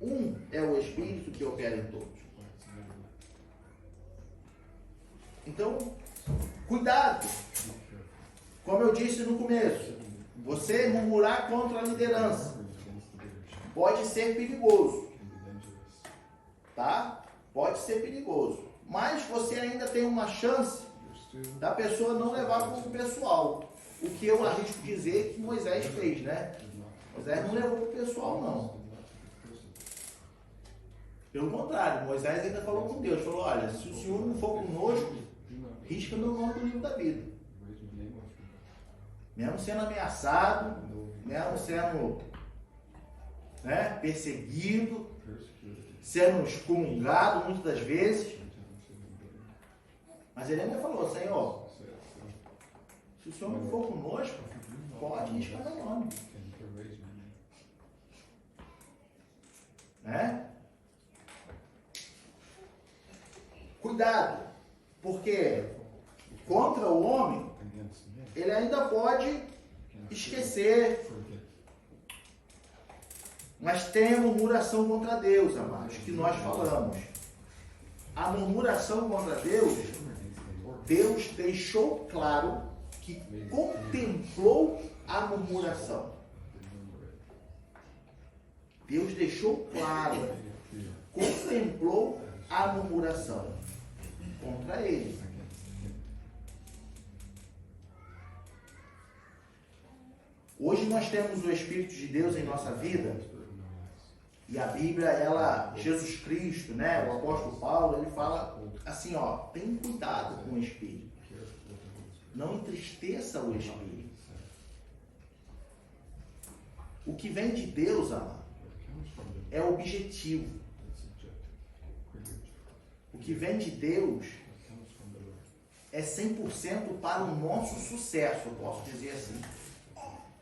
[SPEAKER 1] Um é o Espírito que opera em todos. Então, cuidado. Como eu disse no começo, você murmurar contra a liderança pode ser perigoso. Tá? Pode ser perigoso. Mas você ainda tem uma chance da pessoa não levar como pessoal. O que eu arrisco dizer que Moisés fez, né? Moisés não levou para o pessoal, não. Pelo contrário, Moisés ainda falou com Deus. Falou, olha, se o Senhor não for conosco, risca meu nome do livro da vida. Mesmo sendo ameaçado, mesmo sendo perseguido, sendo excomungado muitas das vezes. Mas ele ainda falou, Senhor, se o Senhor não for conosco, pode riscar meu nome. Cuidado, porque contra o homem, ele ainda pode esquecer. Mas tem a murmuração contra Deus, amados, que nós falamos. A murmuração contra Deus, Deus deixou claro que contemplou a murmuração. Deus deixou claro, contemplou a murmuração contra ele. Hoje nós temos o Espírito de Deus em nossa vida. E a Bíblia, Jesus Cristo, o apóstolo Paulo, ele fala assim, tem cuidado com o Espírito. Não entristeça o Espírito. O que vem de Deus, amado, é objetivo. O que vem de Deus é 100% para o nosso sucesso, eu posso dizer assim.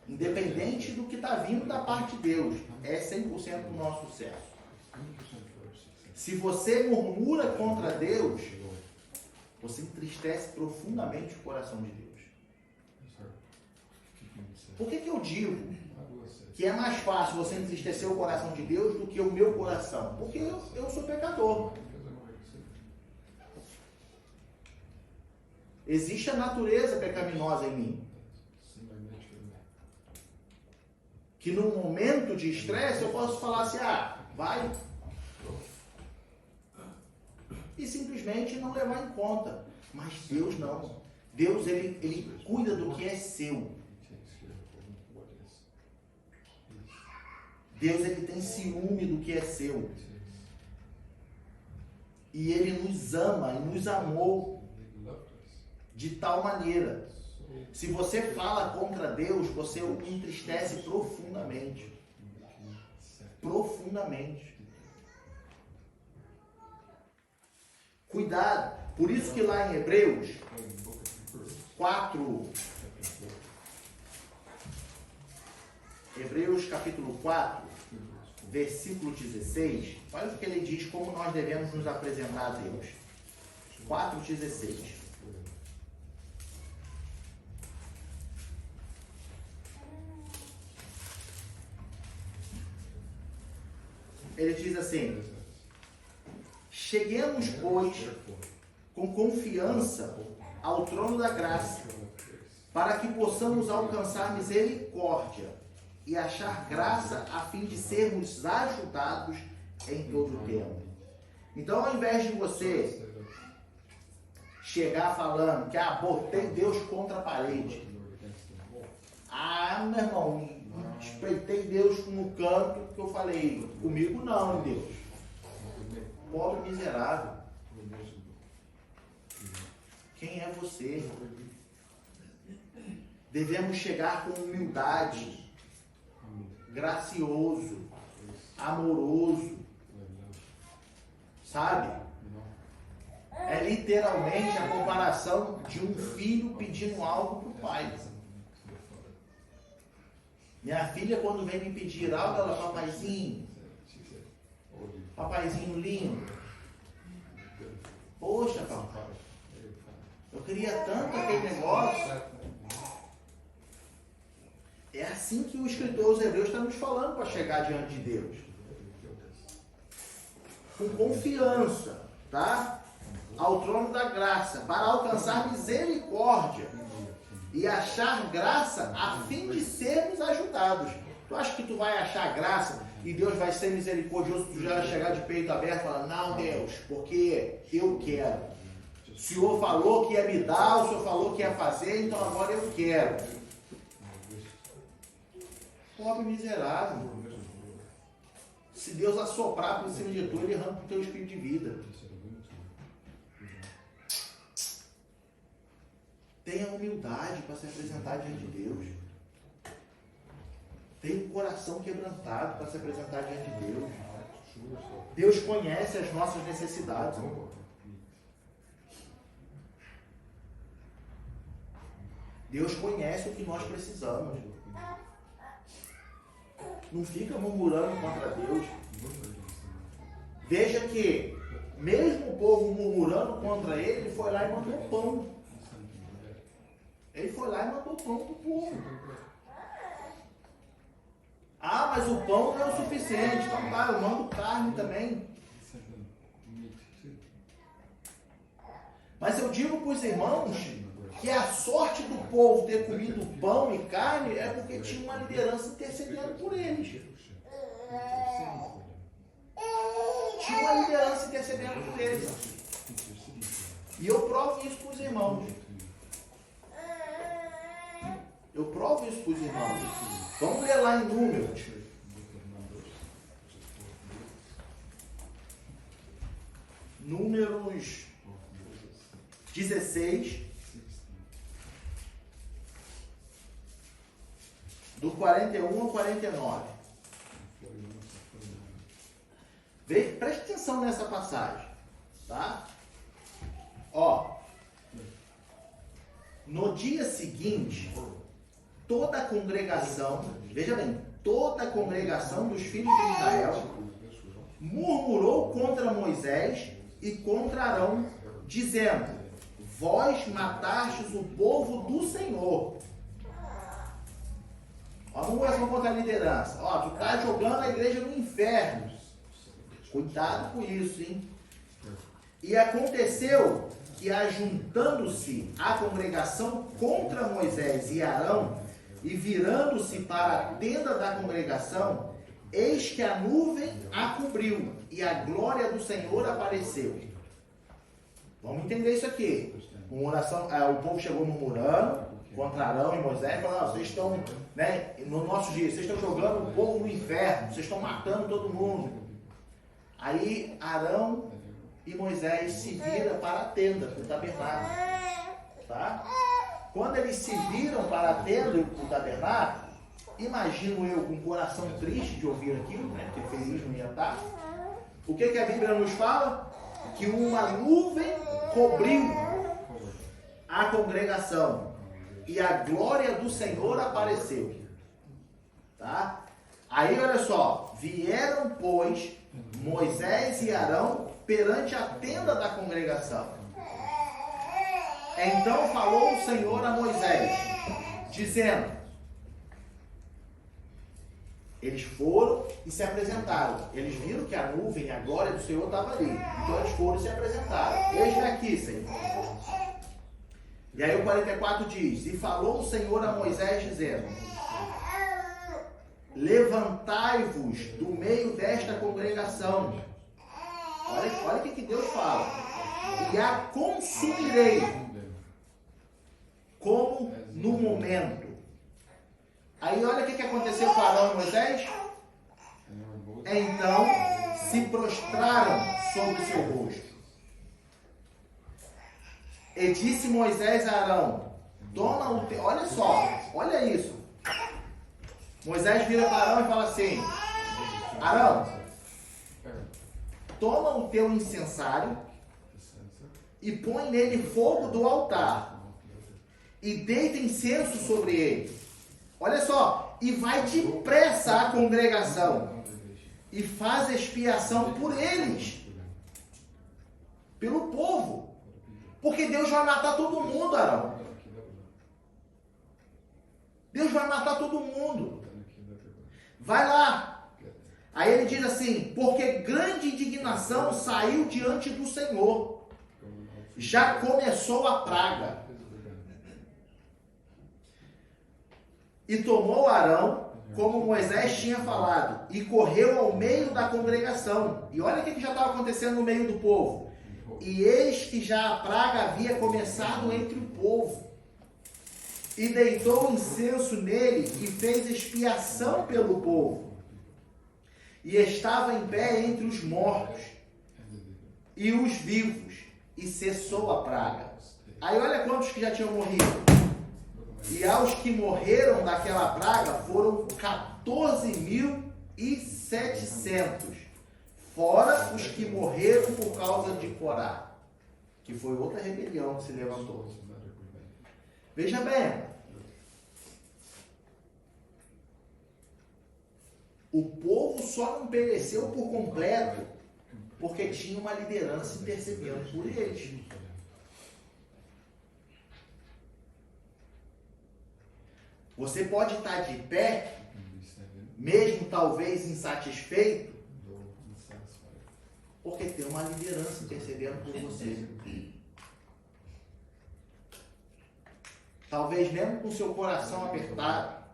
[SPEAKER 1] Independente do que está vindo da parte de Deus, é 100% do nosso sucesso. Se você murmura contra Deus, você entristece profundamente o coração de Deus. Por que eu digo que é mais fácil você entristecer o coração de Deus do que o meu coração? Porque eu sou pecador. Existe a natureza pecaminosa em mim. Que num momento de estresse eu posso falar assim, vai. E simplesmente não levar em conta. Mas Deus não. Deus, ele cuida do que é seu. Deus, ele tem ciúme do que é seu. E ele nos ama e nos amou de tal maneira. Se você fala contra Deus, você o entristece profundamente. Profundamente. Cuidado. Por isso que lá em Hebreus 4, Hebreus capítulo 4, versículo 16, olha o que ele diz, como nós devemos nos apresentar a Deus. 4,16. Ele diz assim: cheguemos, pois, com confiança ao trono da graça, para que possamos alcançar misericórdia e achar graça a fim de sermos ajudados em todo o tempo. Então, ao invés de você chegar falando que botei Deus contra a parede, meu irmão, espreitei Deus no canto que eu falei, comigo não, Deus. Pobre miserável. Quem é você? Devemos chegar com humildade, gracioso, amoroso, sabe? É literalmente a comparação de um filho pedindo algo para o pai. Minha filha, quando vem me pedir algo, ela fala: papaizinho lindo. Poxa, papai, eu queria tanto aquele negócio. É assim que o escritor aos Hebreus está nos falando para chegar diante de Deus. Com confiança, tá? Ao trono da graça, para alcançar misericórdia e achar graça a fim de sermos ajudados. Tu acha que tu vai achar graça e Deus vai ser misericordioso, tu já vai chegar de peito aberto e falar: não, Deus, porque eu quero. O Senhor falou que ia me dar, o Senhor falou que ia fazer, então agora eu quero. Pobre miserável. Se Deus assoprar por cima de tu, ele arranca o teu espírito de vida. Tenha humildade para se apresentar diante de Deus. Tenha um coração quebrantado para se apresentar diante de Deus. Deus conhece as nossas necessidades. Deus conhece o que nós precisamos. Não fica murmurando contra Deus. Veja que, mesmo o povo murmurando contra ele, ele foi lá e mandou pão. Ele foi lá e mandou pão para o povo. Mas o pão não é o suficiente. Então tá, eu mando carne também. Mas eu digo para os irmãos que a sorte do povo ter comido pão e carne é porque tinha uma liderança intercedendo por eles. Tinha uma liderança intercedendo por eles. E eu provo isso para os irmãos. Eu provo isso para os irmãos. Vamos ler lá em Números. Números 16. Do 41 ao 49. Preste atenção nessa passagem. Tá? No dia seguinte, toda a congregação, veja bem, toda a congregação dos filhos de Israel murmurou contra Moisés e contra Arão, dizendo: vós matastes o povo do Senhor. A murmuração contra a liderança. Tu está jogando a igreja no inferno. Cuidado com isso, hein? E aconteceu que, ajuntando-se a congregação contra Moisés e Arão, e virando-se para a tenda da congregação, eis que a nuvem a cobriu, e a glória do Senhor apareceu. Vamos entender isso aqui. O povo chegou murmurando contra Arão e Moisés, falando: vocês estão, no nosso dia, vocês estão jogando o povo no inferno, vocês estão matando todo mundo. Aí Arão e Moisés se viram para a tenda, para o tabernáculo. Tá? Quando eles se viram para a tenda e o tabernáculo, imagino eu com o coração triste de ouvir aquilo, porque feliz não ia estar. O que a Bíblia nos fala? Que uma nuvem cobriu a congregação e a glória do Senhor apareceu. Tá? Aí, olha só, vieram, pois, Moisés e Arão perante a tenda da congregação. Então falou o Senhor a Moisés, dizendo, eles foram e se apresentaram. Eles viram que a nuvem, a glória do Senhor estava ali. Então eles foram e se apresentaram. Eis-me aqui, Senhor. E aí o 44 diz, e falou o Senhor a Moisés, dizendo, levantai-vos do meio desta congregação. Olha o que Deus fala. E a consumirei, como no momento. Aí olha o que aconteceu com Arão e Moisés. Então se prostraram sobre o seu rosto. E disse Moisés a Arão, toma o teu... Olha só, olha isso. Moisés vira para Arão e fala assim, Arão, toma o teu incensário e põe nele fogo do altar e deita incenso sobre ele. Olha só, e vai depressa à congregação e faz expiação por eles, pelo povo, porque Deus vai matar todo mundo, Arão. Deus vai matar todo mundo. Vai lá. Aí ele diz assim, porque grande indignação saiu diante do Senhor. Já começou a praga. E tomou Arão, como Moisés tinha falado, e correu ao meio da congregação. E olha o que já estava acontecendo no meio do povo. E eis que já a praga havia começado entre o povo. E deitou incenso nele e fez expiação pelo povo. E estava em pé entre os mortos e os vivos, e cessou a praga. Aí olha quantos que já tinham morrido. E aos que morreram daquela praga foram 14.700, fora os que morreram por causa de Corá, que foi outra rebelião que se levantou. Veja bem, o povo só não pereceu por completo porque tinha uma liderança intercedendo por eles. Você pode estar de pé, mesmo talvez insatisfeito, porque tem uma liderança intercedendo por você. Talvez mesmo com seu coração apertado,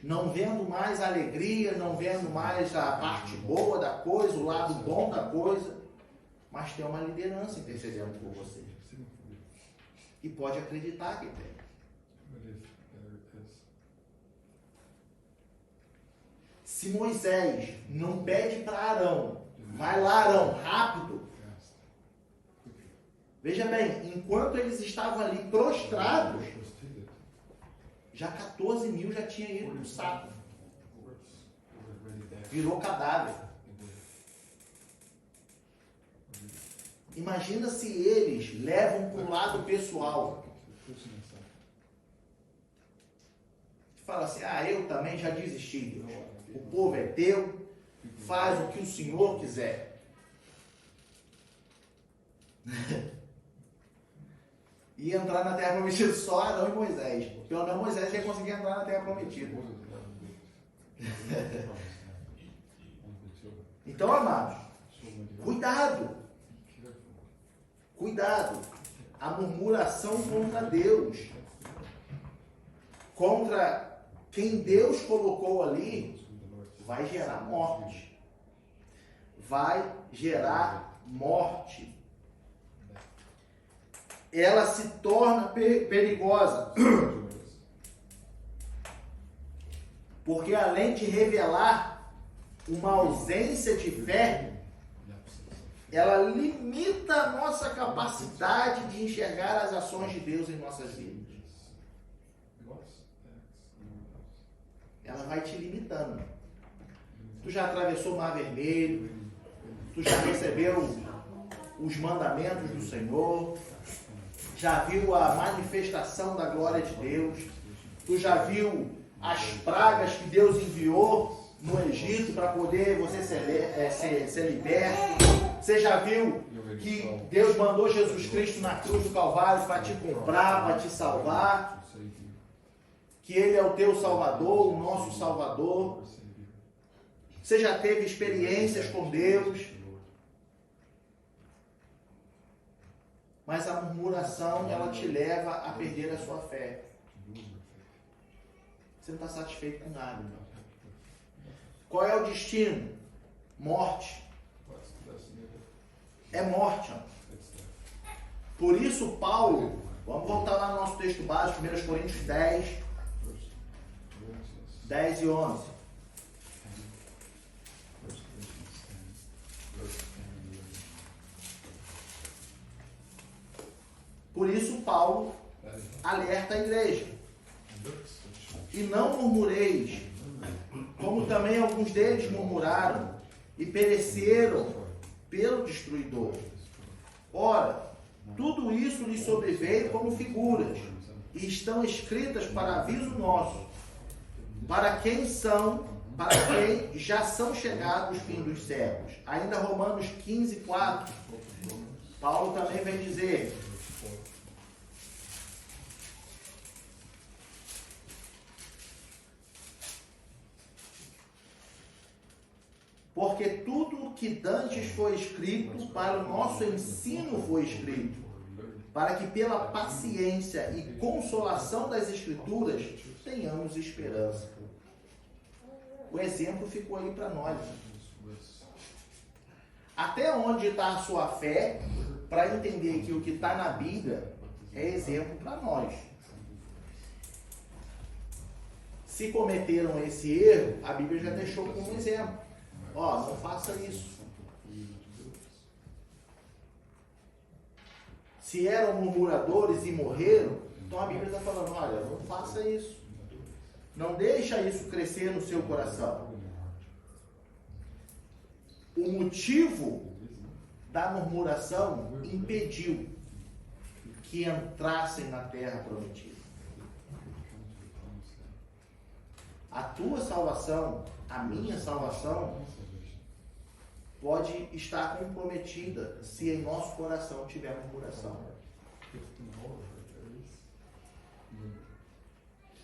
[SPEAKER 1] não vendo mais a alegria, não vendo mais a parte boa da coisa, o lado bom da coisa, mas tem uma liderança intercedendo por você. E pode acreditar que tem. Se Moisés não pede para Arão, vai lá Arão, rápido. Veja bem, enquanto eles estavam ali prostrados, já 14.000 já tinha ido no saco. Virou cadáver. Imagina se eles levam para o lado pessoal. Fala assim, eu também já desisti, Deus. O povo é teu, faz o que o Senhor quiser. E entrar na terra prometida só Arão e Moisés. Pelo menos Moisés já conseguia entrar na terra prometida. Então, amados, cuidado. Cuidado. A murmuração contra Deus, contra quem Deus colocou ali, vai gerar morte. Vai gerar morte. Ela se torna perigosa. Porque além de revelar uma ausência de fé, ela limita a nossa capacidade de enxergar as ações de Deus em nossas vidas. Ela vai te limitando. Tu já atravessou o Mar Vermelho, tu já recebeu os mandamentos do Senhor, já viu a manifestação da glória de Deus, tu já viu as pragas que Deus enviou no Egito para poder você ser liberto. Você já viu que Deus mandou Jesus Cristo na cruz do Calvário para te comprar, para te salvar? Que Ele é o teu Salvador, o nosso Salvador. Você já teve experiências com Deus? Mas a murmuração, ela te leva a perder a sua fé. Você não está satisfeito com nada. Qual é o destino? Morte. É morte. Por isso, Paulo, vamos voltar lá no nosso texto básico, 1 Coríntios 10, 10 e 11. Por isso, Paulo alerta a igreja. E não murmureis, como também alguns deles murmuraram e pereceram pelo destruidor. Ora, tudo isso lhes sobreveio como figuras, e estão escritas para aviso nosso, para quem já são chegados os fins dos séculos. Ainda Romanos 15, 4, Paulo também vem dizer: porque tudo que dantes foi escrito, para o nosso ensino foi escrito, para que pela paciência e consolação das Escrituras tenhamos esperança. O exemplo ficou aí para nós. Até onde está a sua fé para entender que o que está na Bíblia é exemplo para nós. Se cometeram esse erro, a Bíblia já deixou como exemplo. Ó, não faça isso. Se eram murmuradores e morreram, então a Bíblia está falando, olha, não faça isso. Não deixa isso crescer no seu coração. O motivo da murmuração impediu que entrassem na terra prometida. A tua salvação, a minha salvação, pode estar comprometida se em nosso coração tiver murmuração.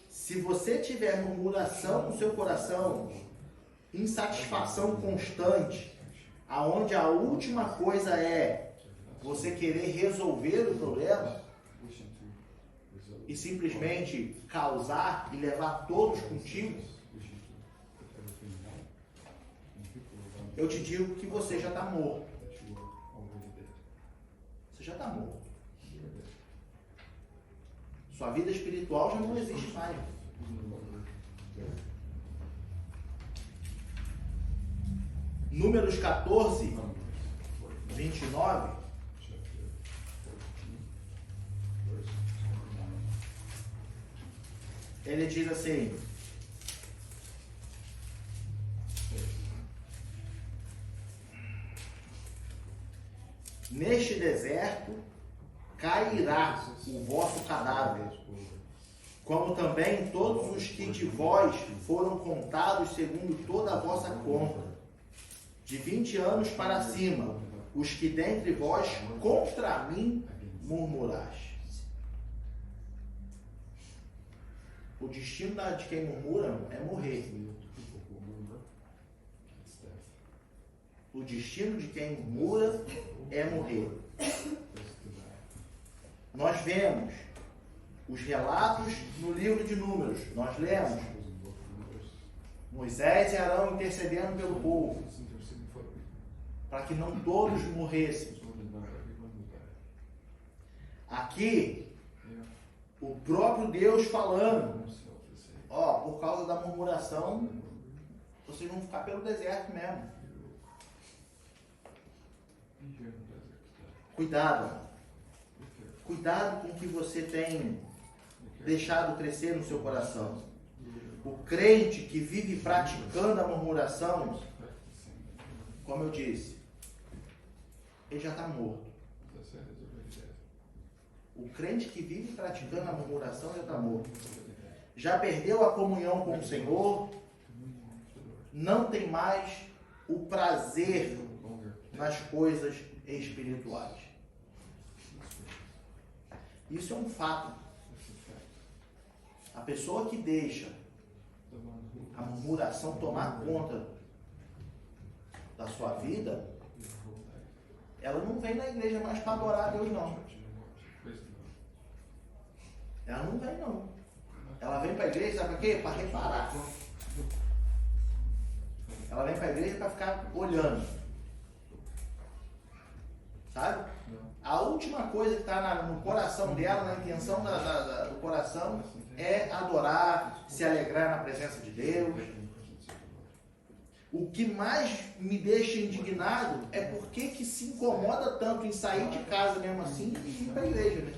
[SPEAKER 1] Se você tiver murmuração no seu coração, insatisfação constante, aonde a última coisa é você querer resolver o problema e simplesmente causar e levar todos contigo, eu te digo que você já está morto. Você já está morto. Sua vida espiritual já não existe mais. Números 14, 29. Ele diz assim: neste deserto cairá o vosso cadáver, como também todos os que de vós foram contados segundo toda a vossa conta, de 20 anos para cima, os que dentre vós contra mim murmurais. O destino de quem murmura é morrer. O destino de quem murmura é morrer. Nós vemos os relatos no livro de Números. Nós lemos Moisés e Arão intercedendo pelo povo, para que não todos morressem. Aqui, o próprio Deus falando, ó, por causa da murmuração, vocês vão ficar pelo deserto mesmo. Cuidado. Cuidado com o que você tem deixado crescer no seu coração. O crente que vive praticando a murmuração, como eu disse, ele já está morto. O crente que vive praticando a murmuração já está morto. já perdeu a comunhão com o Senhor, não tem mais o prazer nas coisas espirituais. Isso é um fato. A pessoa que deixa a murmuração tomar conta da sua vida, ela não vem na igreja mais para adorar a Deus, não. Ela não vem, não. Ela vem para a igreja, sabe para quê? Para reparar. Ela vem para a igreja para ficar olhando. Sabe? A última coisa que está no coração dela, na intenção do coração, é adorar, se alegrar na presença de Deus. O que mais me deixa indignado é porque que se incomoda tanto em sair de casa mesmo assim e ir para a igreja, né?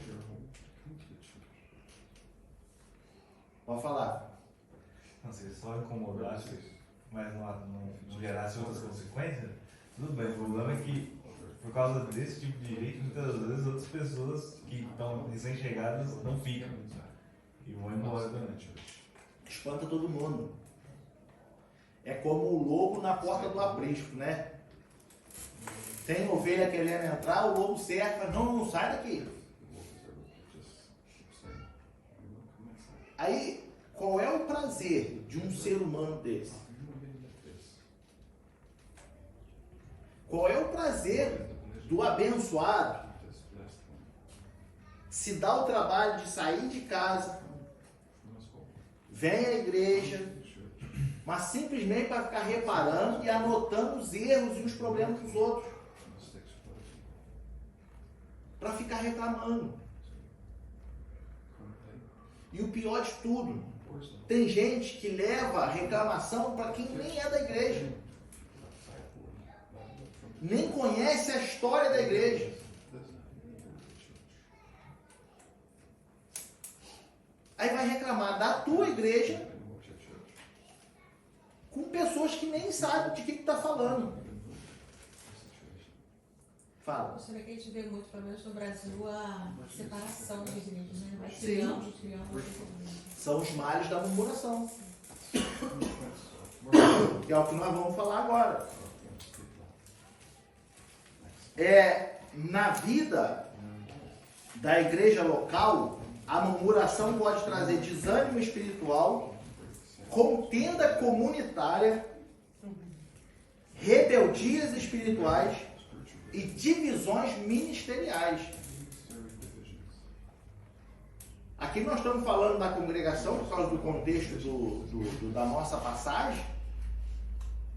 [SPEAKER 1] Pode falar.
[SPEAKER 4] Não, se só incomodasse, mas não gerasse outras consequências, tudo bem. O problema é que, por causa desse tipo de jeito, muitas vezes outras pessoas que estão recém-chegadas não ficam e vão embora também.
[SPEAKER 1] Espanta todo mundo. É como o lobo na porta do aprisco, né? Tem ovelha querendo entrar, o lobo cerca, não sai daqui. Aí, qual é o prazer de um ser humano desse? Qual é o prazer do abençoado se dá o trabalho de sair de casa, vem à igreja, mas simplesmente para ficar reparando e anotando os erros e os problemas dos outros, para ficar reclamando? E o pior de tudo, tem gente que leva reclamação para quem nem é da igreja, nem conhece a história da igreja. Aí vai reclamar da tua igreja com pessoas que nem sabem de que está falando. Fala.
[SPEAKER 3] Você vê que a gente vê muito, pelo menos no Brasil, a separação de igrejas, né? Vai
[SPEAKER 1] Sim.
[SPEAKER 3] criando.
[SPEAKER 1] São os males da murmuração. Que é o que nós vamos falar agora. Na vida da igreja local, a murmuração pode trazer desânimo espiritual, contenda comunitária, rebeldias espirituais e divisões ministeriais. Aqui nós estamos falando da congregação por causa do contexto da nossa passagem,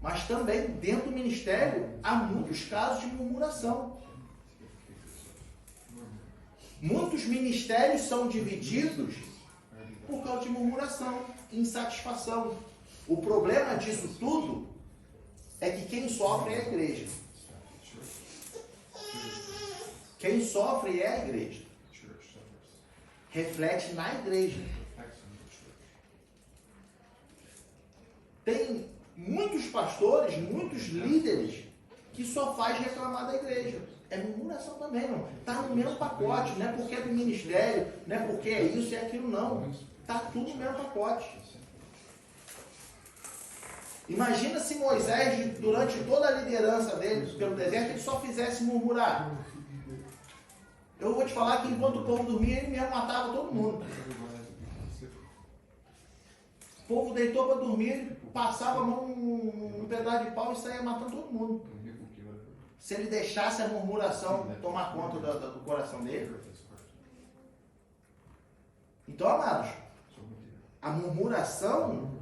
[SPEAKER 1] mas também dentro do ministério há muitos casos de murmuração. Muitos ministérios são divididos por causa de murmuração, insatisfação. O problema disso tudo é que quem sofre é a igreja. Quem sofre é a igreja. Reflete na igreja. Tem muitos pastores, muitos líderes que só faz reclamar da igreja. É murmuração também, não. Está no mesmo pacote, não é porque é do ministério, não é porque é isso e aquilo, não. Está tudo no mesmo pacote. Imagina se Moisés, durante toda a liderança dele pelo deserto, ele só fizesse murmurar. Eu vou te falar que enquanto o povo dormia, ele mesmo matava todo mundo. O povo deitou para dormir, ele passava a mão num pedaço de pau e saía matando todo mundo. Se ele deixasse a murmuração tomar conta do coração dele. Então, amados, a murmuração,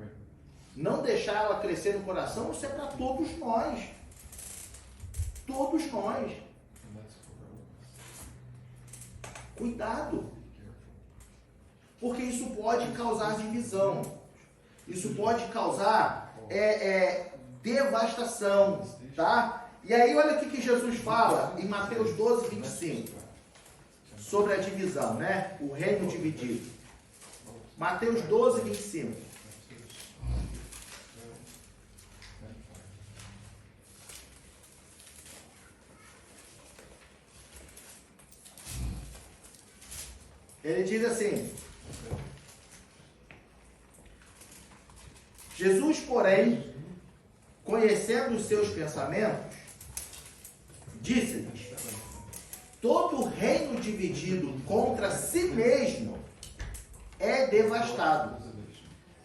[SPEAKER 1] não deixar ela crescer no coração, isso é para todos nós. Todos nós. Cuidado. Porque isso pode causar divisão. Isso pode causar devastação. Tá? E aí, olha o que Jesus fala em Mateus 12, 25. Sobre a divisão, né? O reino dividido. Mateus 12, 25. Ele diz assim: Jesus, porém, conhecendo os seus pensamentos, disse-lhes: todo reino dividido contra si mesmo é devastado,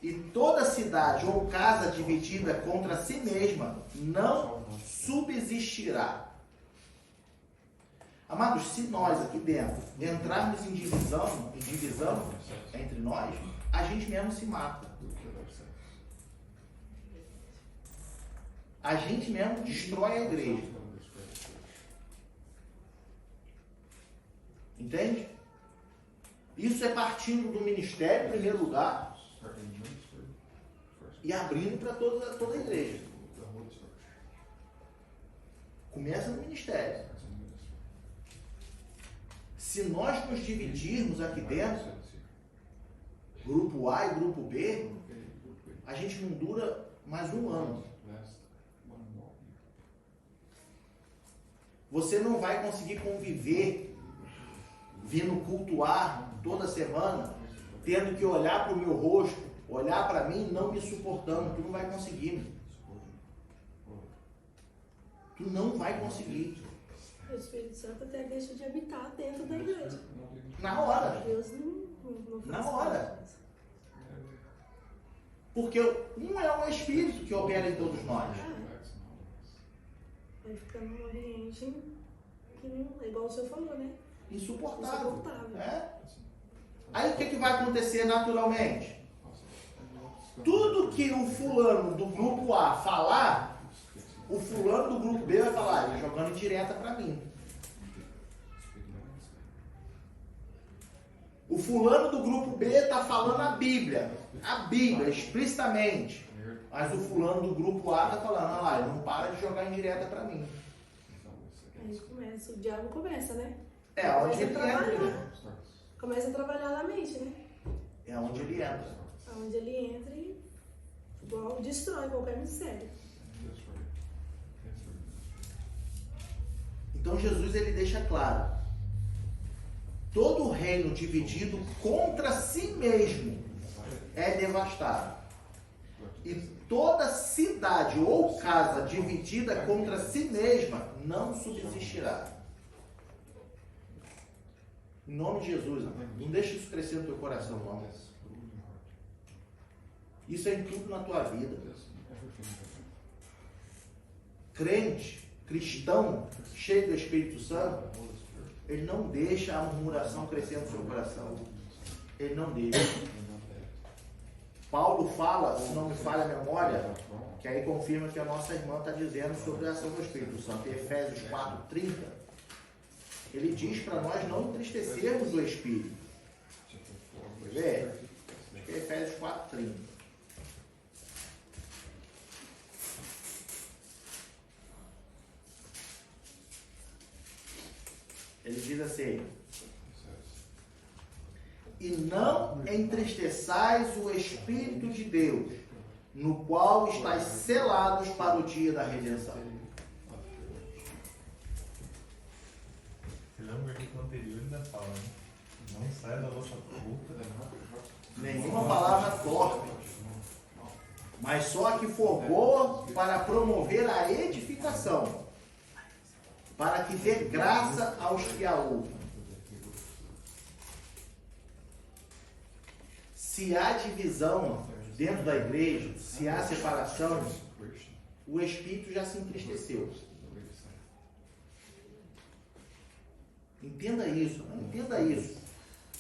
[SPEAKER 1] e toda cidade ou casa dividida contra si mesma não subsistirá. Amados, se nós aqui dentro entrarmos em divisão entre nós, a gente mesmo se mata. A gente mesmo destrói a igreja. Entende? Isso é partindo do ministério, em primeiro lugar, e abrindo para toda a igreja. Começa no ministério. Se nós nos dividirmos aqui dentro, grupo A e grupo B, a gente não dura mais um ano. Você não vai conseguir conviver, vindo cultuar toda semana, tendo que olhar para o meu rosto, olhar para mim, não me suportando. Tu não vai conseguir. Tu não vai conseguir.
[SPEAKER 3] O Espírito Santo até deixa de habitar dentro da igreja.
[SPEAKER 1] Na hora.
[SPEAKER 3] Deus não faz
[SPEAKER 1] Na hora. Porque um é o Espírito que opera em todos nós.
[SPEAKER 3] Vai ficar num ambiente que não, igual o senhor falou, né?
[SPEAKER 1] Insuportável. É? Aí o que vai acontecer naturalmente? Tudo que o fulano do grupo A falar, o fulano do grupo B vai falar: ele jogando indireta para mim. O fulano do grupo B está falando a Bíblia explicitamente. Mas o fulano do grupo A está falando: ah lá, ele não para de jogar indireta para mim.
[SPEAKER 3] Aí começa, o diabo começa, né?
[SPEAKER 1] É onde ele entra.
[SPEAKER 3] Começa a trabalhar na mente, né?
[SPEAKER 1] É onde ele entra.
[SPEAKER 3] Onde ele entra e igual destrói qualquer mistério.
[SPEAKER 1] Então Jesus ele deixa claro: todo reino dividido contra si mesmo é devastado, e toda cidade ou casa dividida contra si mesma não subsistirá. Em nome de Jesus, não deixe isso crescer no teu coração, não. Isso é em tudo na tua vida. Crente, cristão, cheio do Espírito Santo, ele não deixa a murmuração crescer no seu coração. Ele não deixa. Paulo fala, se não me falha a memória, que aí confirma que a nossa irmã está dizendo sobre a ação do Espírito Santo. Em Efésios 4:30, ele diz para nós não entristecermos o Espírito. Quer ver? Acho que é Efésios 4:30. Ele diz assim: e não entristeçais o Espírito de Deus, no qual estáis selados para o dia da redenção.
[SPEAKER 4] Você lembra que o anterior ainda fala, né? Não sai da vossa boca
[SPEAKER 1] Nenhuma palavra torpe, mas só a que for boa para promover a edificação, para que dê graça aos que a ouvem. Se há divisão dentro da igreja, se há separação, o Espírito já se entristeceu. Entenda isso, entenda isso.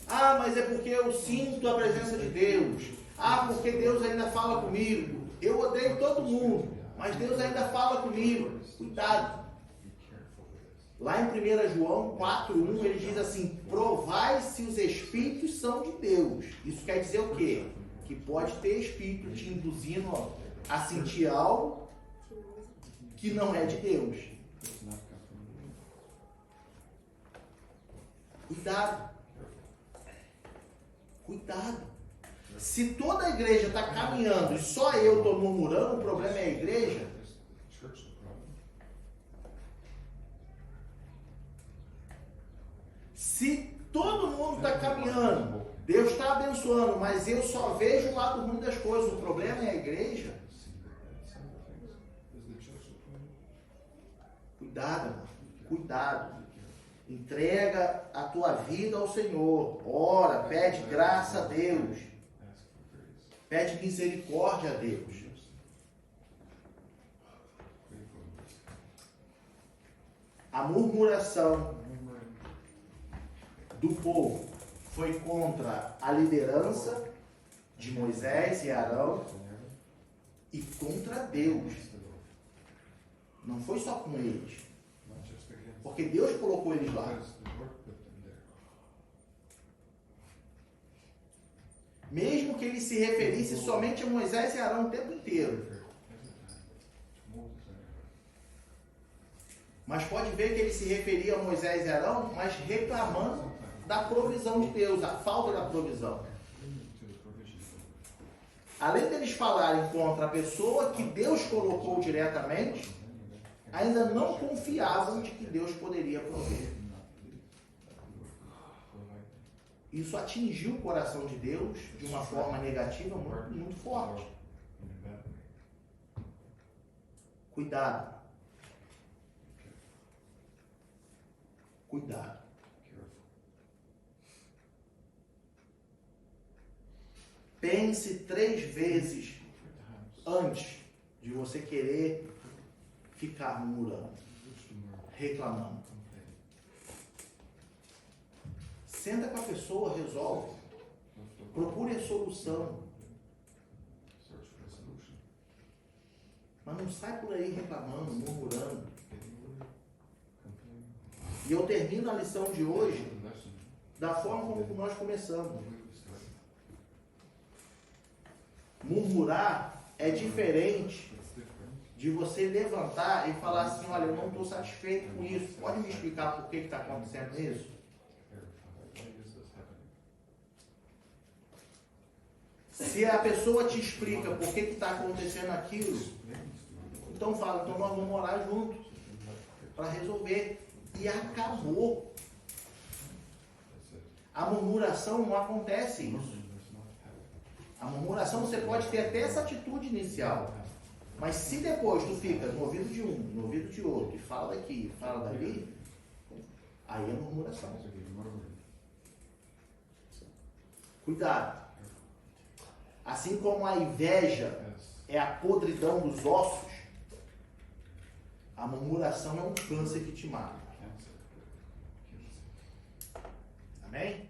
[SPEAKER 1] Ah, mas é porque eu sinto a presença de Deus. Ah, porque Deus ainda fala comigo. Eu odeio todo mundo, mas Deus ainda fala comigo. Cuidado. Lá em 1 João 4:1 ele diz assim: provai se os espíritos são de Deus. Isso quer dizer o quê? Que pode ter espírito te induzindo a sentir algo que não é de Deus. Cuidado. Cuidado. Se toda a igreja está caminhando e só eu estou murmurando, o problema é a igreja. Se todo mundo está caminhando Deus está abençoando, mas eu só vejo o lado ruim das coisas. O problema é a igreja. Cuidado, irmão. Cuidado. Entrega a tua vida ao Senhor. Ora, pede graça a Deus. Pede misericórdia a Deus. A murmuração do povo foi contra a liderança de Moisés e Arão e contra Deus. Não foi só com eles. Porque Deus colocou eles lá. Mesmo que ele se referisse somente a Moisés e Arão o tempo inteiro. Mas pode ver que ele se referia a Moisés e Arão, mas reclamando da provisão de Deus, a falta da provisão. Além deles falarem contra a pessoa que Deus colocou diretamente, ainda não confiavam de que Deus poderia prover. Isso atingiu o coração de Deus de uma forma negativa muito, muito forte. Cuidado. Cuidado. Pense 3 vezes antes de você querer ficar murmurando, reclamando. Senta com a pessoa, resolve. Procure a solução. Mas não sai por aí reclamando, murmurando. E eu termino a lição de hoje da forma como nós começamos. Murmurar é diferente de você levantar e falar assim, olha, eu não estou satisfeito com isso. Pode me explicar por que está acontecendo isso? Se a pessoa te explica por que está acontecendo aquilo, então fala, então nós vamos orar juntos para resolver. E acabou. A murmuração não acontece isso. A murmuração você pode ter até essa atitude inicial. Mas se depois tu fica no ouvido de um, no ouvido de outro, e fala daqui, fala dali, aí é murmuração. Cuidado. Assim como a inveja é a podridão dos ossos, a murmuração é um câncer que te mata. Amém?